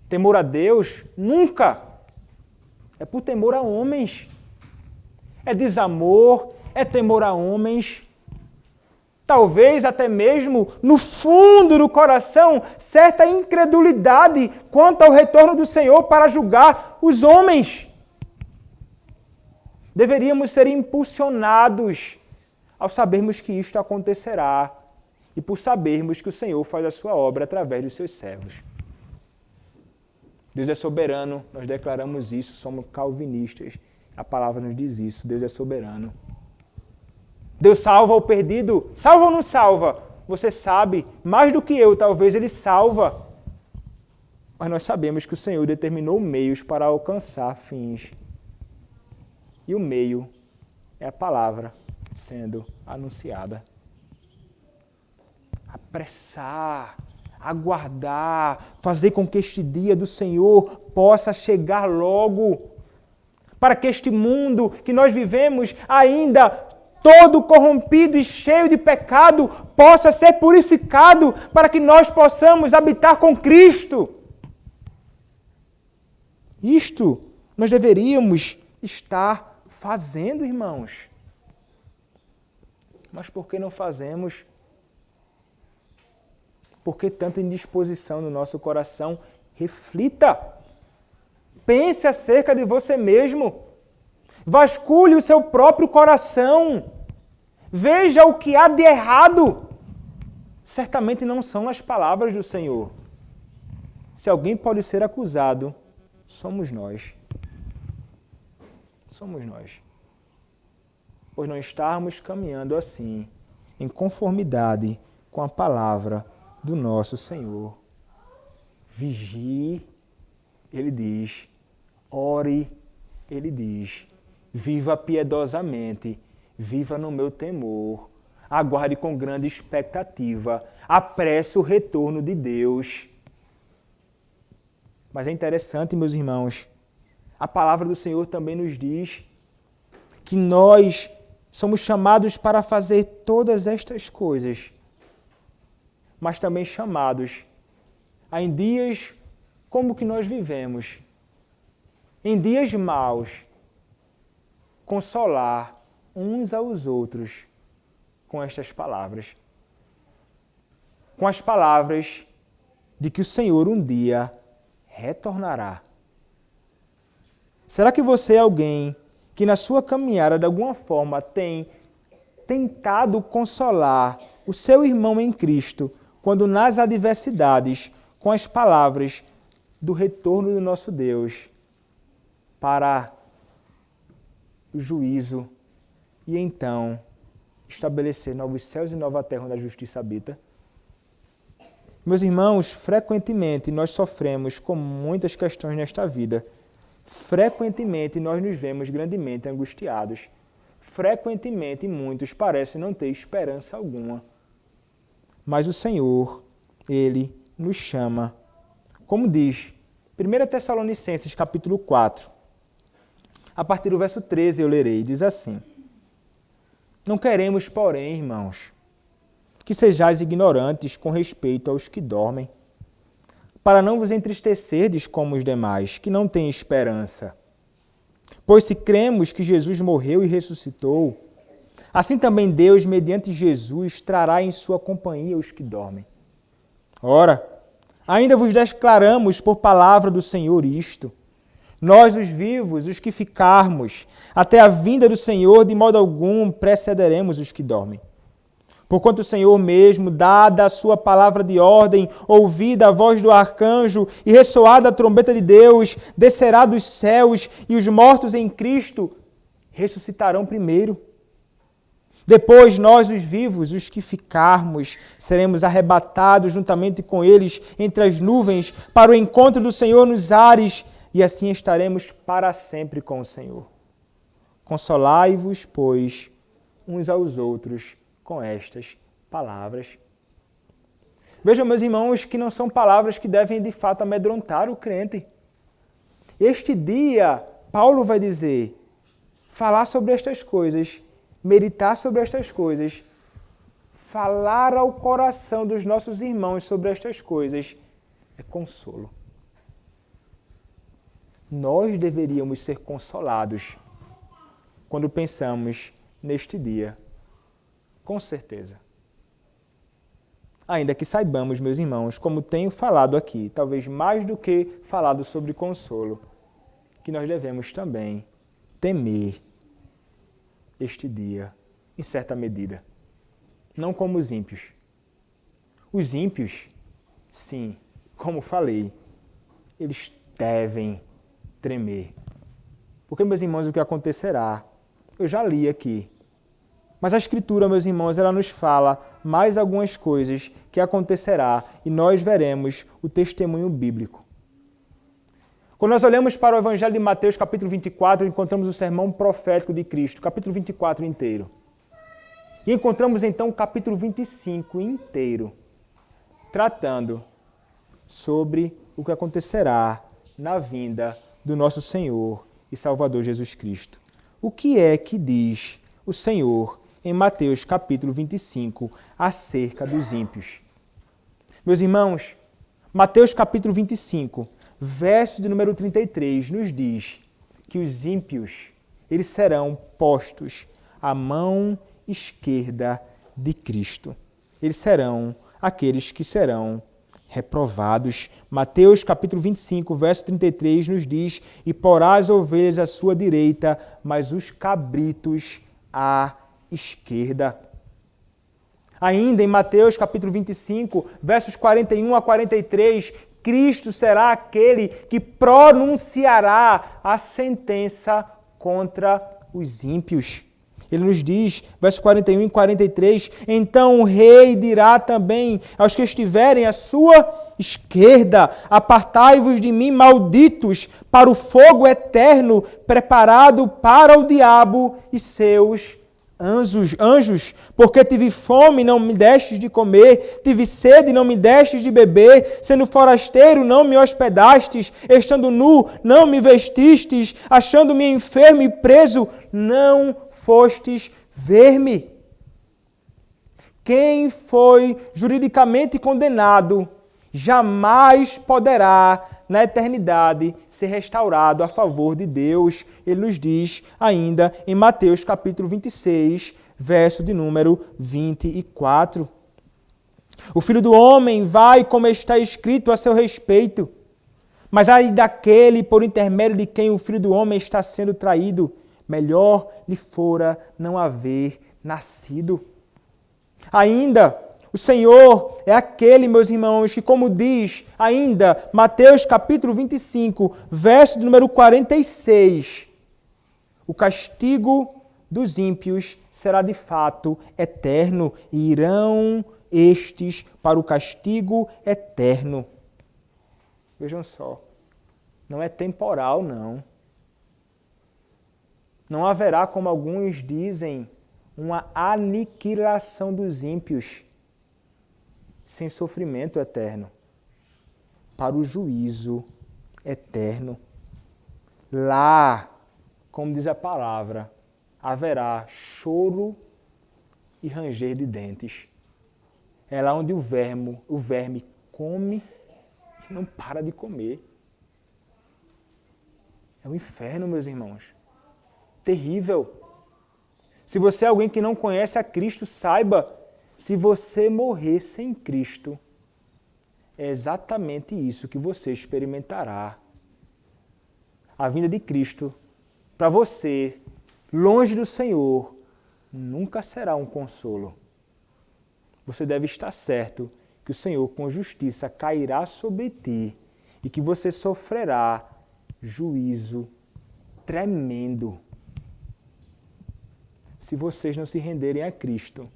A: Temor a Deus? Nunca! É por temor a homens. É desamor, é temor a homens. Talvez até mesmo no fundo do coração, certa incredulidade quanto ao retorno do Senhor para julgar os homens. Deveríamos ser impulsionados ao sabermos que isto acontecerá e por sabermos que o Senhor faz a sua obra através dos seus servos. Deus é soberano, nós declaramos isso, somos calvinistas. A palavra nos diz isso, Deus é soberano. Deus salva o perdido, salva ou não salva? Você sabe, mais do que eu, talvez Ele salva. Mas nós sabemos que o Senhor determinou meios para alcançar fins. E o meio é a palavra sendo anunciada. Apressar, aguardar, fazer com que este dia do Senhor possa chegar logo, para que este mundo que nós vivemos ainda todo corrompido e cheio de pecado possa ser purificado, para que nós possamos habitar com Cristo. Isto nós deveríamos estar fazendo, irmãos. Mas por que não fazemos? Por que tanta indisposição no nosso coração? Reflita. Pense acerca de você mesmo. Vasculhe o seu próprio coração. Veja o que há de errado. Certamente não são as palavras do Senhor. Se alguém pode ser acusado, somos nós. Somos nós. Por não estarmos caminhando assim, em conformidade com a palavra do nosso Senhor. Vigie, Ele diz. Ore, Ele diz. Viva piedosamente, viva no meu temor. Aguarde com grande expectativa. Apresse o retorno de Deus. Mas é interessante, meus irmãos, a palavra do Senhor também nos diz que nós somos chamados para fazer todas estas coisas, mas também chamados a, em dias como que nós vivemos, em dias maus, consolar uns aos outros com estas palavras. Com as palavras de que o Senhor um dia retornará. Será que você é alguém que na sua caminhada de alguma forma tem tentado consolar o seu irmão em Cristo quando nas adversidades, com as palavras do retorno do nosso Deus para o juízo e então estabelecer novos céus e nova terra onde a justiça habita? Meus irmãos, frequentemente nós sofremos com muitas questões nesta vida. Frequentemente nós nos vemos grandemente angustiados. Frequentemente muitos parecem não ter esperança alguma. Mas o Senhor, Ele nos chama. Como diz 1 Tessalonicenses capítulo 4, a partir do verso 13 eu lerei, diz assim: Não queremos, porém, irmãos, que sejais ignorantes com respeito aos que dormem, para não vos entristecerdes como os demais, que não têm esperança. Pois se cremos que Jesus morreu e ressuscitou, assim também Deus, mediante Jesus, trará em sua companhia os que dormem. Ora, ainda vos declaramos por palavra do Senhor isto: nós, os vivos, os que ficarmos, até a vinda do Senhor, de modo algum precederemos os que dormem. Porquanto o Senhor mesmo, dada a sua palavra de ordem, ouvida a voz do arcanjo e ressoada a trombeta de Deus, descerá dos céus e os mortos em Cristo ressuscitarão primeiro. Depois nós, os vivos, os que ficarmos, seremos arrebatados juntamente com eles entre as nuvens para o encontro do Senhor nos ares, e assim estaremos para sempre com o Senhor. Consolai-vos, pois, uns aos outros com estas palavras. Vejam, meus irmãos, que não são palavras que devem de fato amedrontar o crente. Este dia, Paulo vai dizer, falar sobre estas coisas, meditar sobre estas coisas, falar ao coração dos nossos irmãos sobre estas coisas, é consolo. Nós deveríamos ser consolados quando pensamos neste dia. Com certeza. Ainda que saibamos, meus irmãos, como tenho falado aqui, talvez mais do que falado sobre consolo, que nós devemos também temer este dia, em certa medida. Não como os ímpios. Os ímpios, sim, como falei, eles devem tremer. Porque, meus irmãos, o que acontecerá? Eu já li aqui. Mas a Escritura, meus irmãos, ela nos fala mais algumas coisas que acontecerá e nós veremos o testemunho bíblico. Quando nós olhamos para o Evangelho de Mateus, capítulo 24, encontramos o sermão profético de Cristo, capítulo 24 inteiro. E encontramos então o capítulo 25 inteiro, tratando sobre o que acontecerá na vinda do nosso Senhor e Salvador Jesus Cristo. O que é que diz o Senhor em Mateus capítulo 25 acerca dos ímpios? Meus irmãos, Mateus capítulo 25, verso de número 33, nos diz que os ímpios, eles serão postos à mão esquerda de Cristo. Eles serão aqueles que serão reprovados. Mateus capítulo 25, verso 33 nos diz: e porá as ovelhas à sua direita, mas os cabritos à esquerda. Ainda em Mateus capítulo 25, versos 41 a 43, Cristo será aquele que pronunciará a sentença contra os ímpios. Ele nos diz, versos 41 e 43, então o rei dirá também aos que estiverem à sua esquerda: apartai-vos de mim, malditos, para o fogo eterno preparado para o diabo e seus anjos, porque tive fome e não me destes de comer, tive sede e não me destes de beber, sendo forasteiro não me hospedastes, estando nu não me vestistes, achando-me enfermo e preso não fostes ver-me. Quem foi juridicamente condenado jamais poderá, na eternidade, ser restaurado a favor de Deus. Ele nos diz ainda em Mateus capítulo 26, verso de número 24. O Filho do Homem vai como está escrito a seu respeito, mas ai daquele por intermédio de quem o Filho do Homem está sendo traído, melhor lhe fora não haver nascido. Ainda, o Senhor é aquele, meus irmãos, que, como diz ainda Mateus capítulo 25, verso de número 46, o castigo dos ímpios será de fato eterno e irão estes para o castigo eterno. Vejam só, não é temporal, não. Não haverá, como alguns dizem, uma aniquilação dos ímpios sem sofrimento eterno, para o juízo eterno. Lá, como diz a palavra, haverá choro e ranger de dentes. É lá onde o verme come e não para de comer. É o inferno, meus irmãos. Terrível. Se você é alguém que não conhece a Cristo, saiba, se você morrer sem Cristo, é exatamente isso que você experimentará. A vinda de Cristo, para você, longe do Senhor, nunca será um consolo. Você deve estar certo que o Senhor, com justiça, cairá sobre ti e que você sofrerá juízo tremendo. Se vocês não se renderem a Cristo,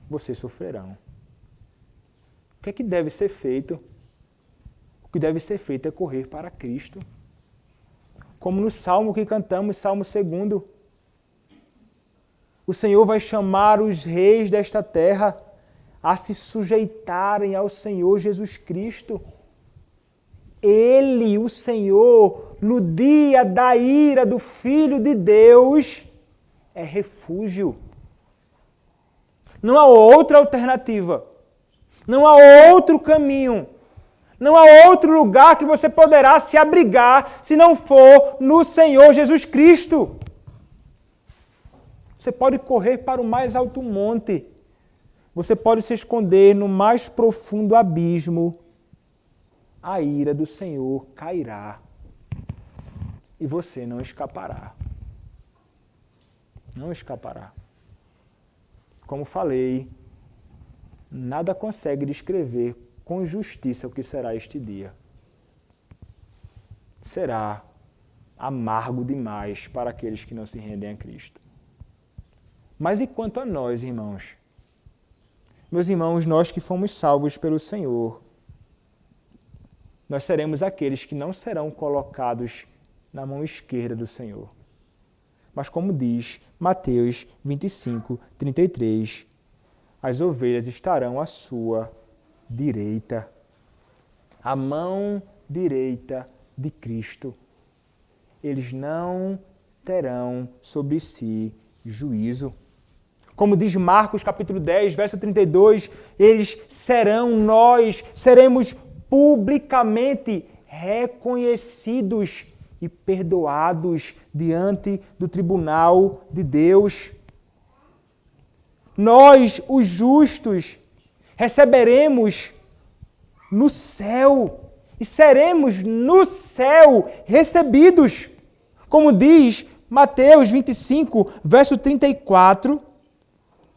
A: vocês sofrerão. O que é que deve ser feito? O que deve ser feito é correr para Cristo. Como no Salmo que cantamos, Salmo 2. O Senhor vai chamar os reis desta terra a se sujeitarem ao Senhor Jesus Cristo. Ele, o Senhor, no dia da ira do Filho de Deus, é refúgio. Não há outra alternativa. Não há outro caminho. Não há outro lugar que você poderá se abrigar se não for no Senhor Jesus Cristo. Você pode correr para o mais alto monte. Você pode se esconder no mais profundo abismo. A ira do Senhor cairá e você não escapará. Não escapará. Como falei, nada consegue descrever com justiça o que será este dia. será amargo demais para aqueles que não se rendem a Cristo. Mas e quanto a nós, irmãos? Meus irmãos, nós que fomos salvos pelo Senhor, nós seremos aqueles que não serão colocados na mão esquerda do Senhor. Mas como diz Mateus 25, 33, as ovelhas estarão à sua direita, a mão direita de Cristo. Eles não terão sobre si juízo. Como diz Marcos capítulo 10, verso 32, nós seremos publicamente reconhecidos e perdoados diante do tribunal de Deus. Nós, os justos, receberemos no céu e seremos no céu recebidos. Como diz Mateus 25, verso 34,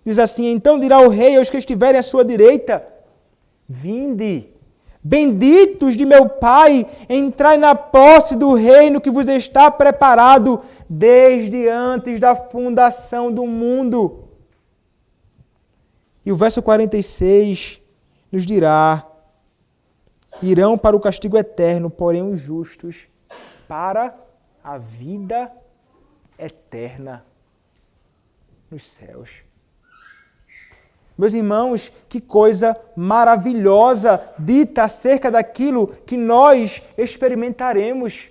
A: diz assim: então dirá o rei aos que estiverem à sua direita: vinde, benditos de meu Pai, entrai na posse do reino que vos está preparado desde antes da fundação do mundo. E o verso 46 nos dirá: irão para o castigo eterno, porém os justos para a vida eterna nos céus. Meus irmãos, que coisa maravilhosa dita acerca daquilo que nós experimentaremos.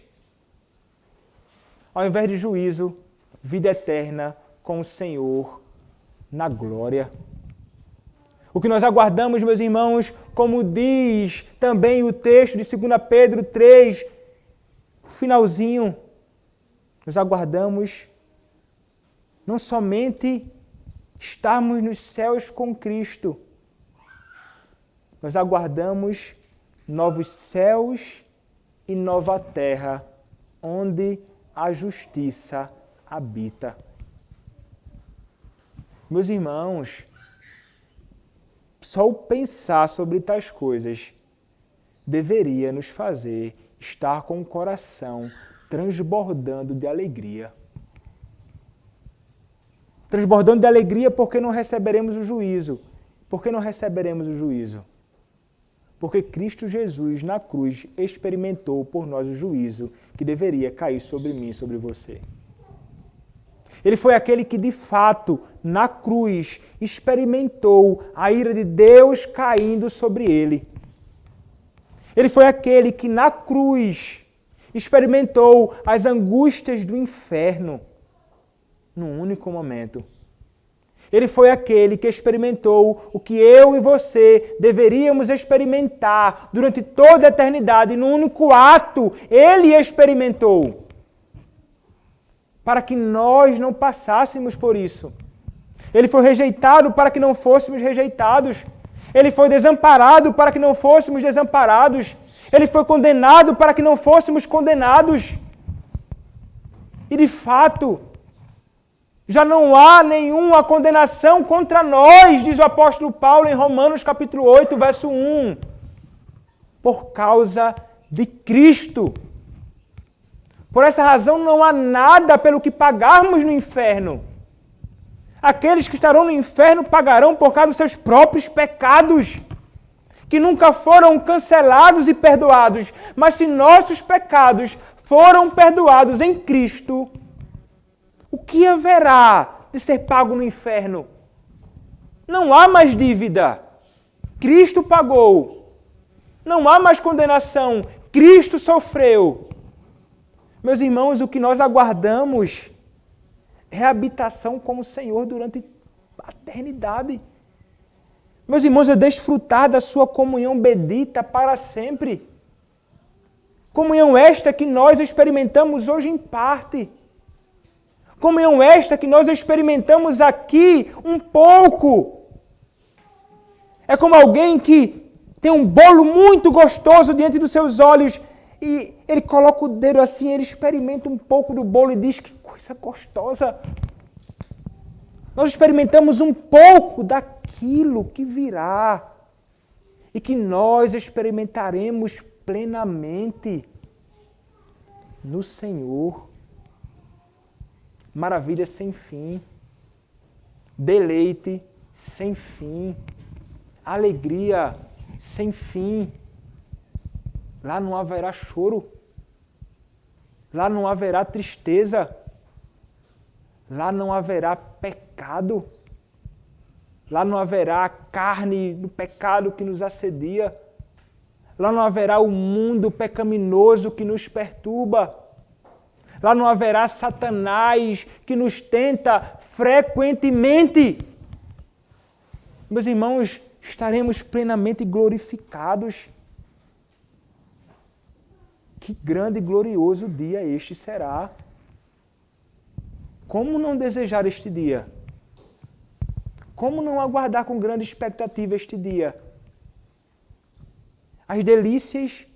A: Ao invés de juízo, vida eterna com o Senhor na glória. O que nós aguardamos, meus irmãos, como diz também o texto de 2 Pedro 3, finalzinho, nós aguardamos não somente estarmos nos céus com Cristo, nós aguardamos novos céus e nova terra, onde a justiça habita. Meus irmãos, só o pensar sobre tais coisas deveria nos fazer estar com o coração transbordando de alegria. Transbordando de alegria porque não receberemos o juízo. Por que não receberemos o juízo? Porque Cristo Jesus, na cruz, experimentou por nós o juízo que deveria cair sobre mim e sobre você. Ele foi aquele que, de fato, na cruz, experimentou a ira de Deus caindo sobre ele. Ele foi aquele que, na cruz, experimentou as angústias do inferno num único momento. Ele foi aquele que experimentou o que eu e você deveríamos experimentar durante toda a eternidade. Num único ato, ele experimentou. Para que nós não passássemos por isso. Ele foi rejeitado para que não fôssemos rejeitados. Ele foi desamparado para que não fôssemos desamparados. Ele foi condenado para que não fôssemos condenados. E de fato, já não há nenhuma condenação contra nós, diz o apóstolo Paulo em Romanos capítulo 8, verso 1. Por causa de Cristo. Por essa razão não há nada pelo que pagarmos no inferno. Aqueles que estarão no inferno pagarão por causa dos seus próprios pecados, que nunca foram cancelados e perdoados. Mas se nossos pecados foram perdoados em Cristo, o que haverá de ser pago no inferno? Não há mais dívida. Cristo pagou. Não há mais condenação. Cristo sofreu. Meus irmãos, o que nós aguardamos é a habitação com o Senhor durante a eternidade. Meus irmãos, é desfrutar da sua comunhão bendita para sempre. Comunhão esta que nós experimentamos hoje em parte. Comunhão esta que nós experimentamos aqui um pouco. É como alguém que tem um bolo muito gostoso diante dos seus olhos e ele coloca o dedo assim, ele experimenta um pouco do bolo e diz: que coisa gostosa. Nós experimentamos um pouco daquilo que virá e que nós experimentaremos plenamente. no Senhor, maravilha sem fim, deleite sem fim, alegria sem fim. Lá não haverá choro, lá não haverá tristeza, lá não haverá pecado, lá não haverá a carne do pecado que nos assedia, lá não haverá o mundo pecaminoso que nos perturba, lá não haverá Satanás que nos tenta frequentemente. Meus irmãos, estaremos plenamente glorificados. Que grande e glorioso dia este será. Como não desejar este dia? Como não aguardar com grande expectativa este dia? As delícias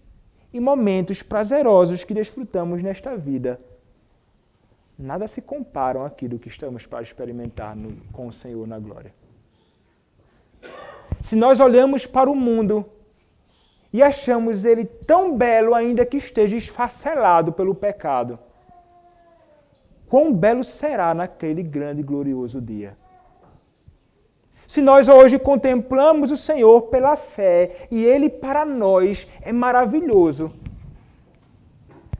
A: e momentos prazerosos que desfrutamos nesta vida nada se comparam àquilo que estamos para experimentar com o Senhor na glória. Se nós olhamos para o mundo e achamos ele tão belo ainda que esteja esfacelado pelo pecado, quão belo será naquele grande e glorioso dia. Se nós hoje contemplamos o Senhor pela fé e Ele para nós é maravilhoso,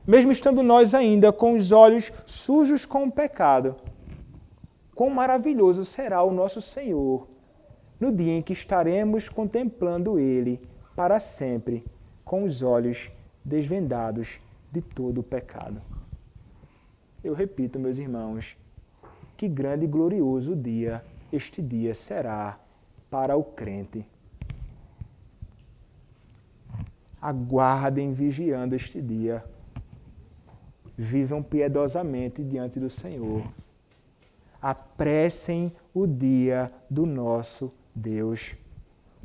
A: mesmo estando nós ainda com os olhos sujos com o pecado, quão maravilhoso será o nosso Senhor no dia em que estaremos contemplando Ele para sempre, com os olhos desvendados de todo o pecado. Eu repito, meus irmãos, que grande e glorioso dia este dia será para o crente. Aguardem vigiando este dia. Vivam piedosamente diante do Senhor. Apressem o dia do nosso Deus.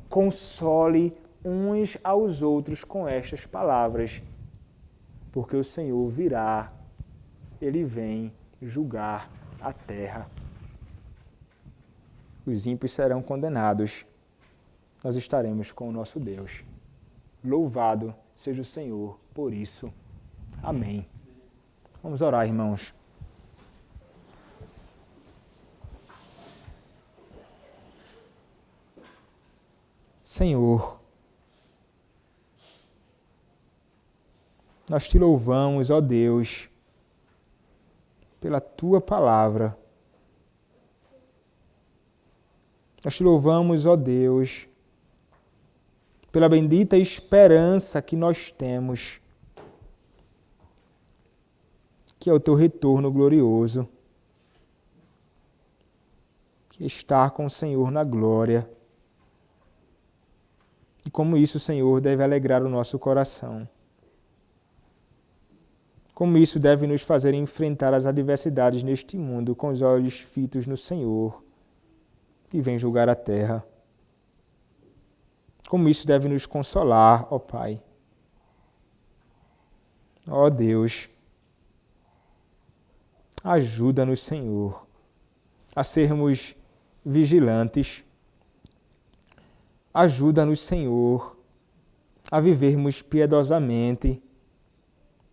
A: Console uns aos outros com estas palavras, porque o Senhor virá, Ele vem julgar a terra. Os ímpios serão condenados, nós estaremos com o nosso Deus. Louvado seja o Senhor por isso. Amém. Vamos orar, irmãos. Senhor, nós te louvamos, ó Deus, pela tua palavra. Nós te louvamos, ó Deus, pela bendita esperança que nós temos, que é o teu retorno glorioso, que é estar com o Senhor na glória. E como isso, Senhor, deve alegrar o nosso coração. Como isso deve nos fazer enfrentar as adversidades neste mundo com os olhos fitos no Senhor, que vem julgar a terra. Como isso deve nos consolar, ó Pai. Ó Deus, ajuda-nos, Senhor, a sermos vigilantes. Ajuda-nos, Senhor, a vivermos piedosamente,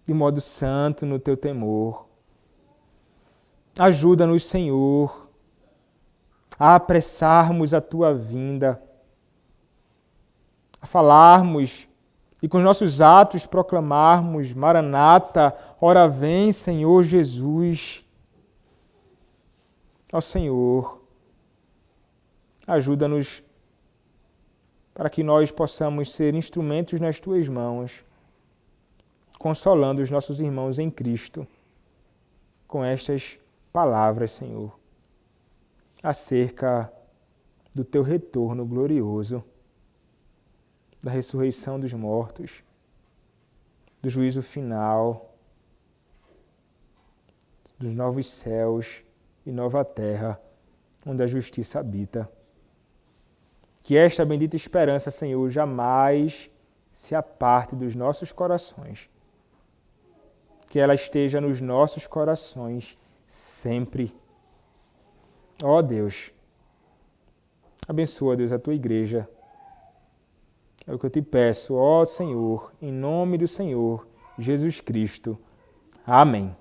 A: de modo santo no teu temor. Ajuda-nos, Senhor, a apressarmos a tua vinda, a falarmos e com os nossos atos proclamarmos: Maranata, ora vem, Senhor Jesus. Ó Senhor, ajuda-nos para que nós possamos ser instrumentos nas tuas mãos, consolando os nossos irmãos em Cristo com estas palavras, Senhor, acerca do teu retorno glorioso, da ressurreição dos mortos, do juízo final, dos novos céus e nova terra, onde a justiça habita. Que esta bendita esperança, Senhor, jamais se aparte dos nossos corações. Que ela esteja nos nossos corações sempre. Ó Deus, abençoa, Deus, a tua igreja. É o que eu te peço, ó Senhor, em nome do Senhor Jesus Cristo. Amém.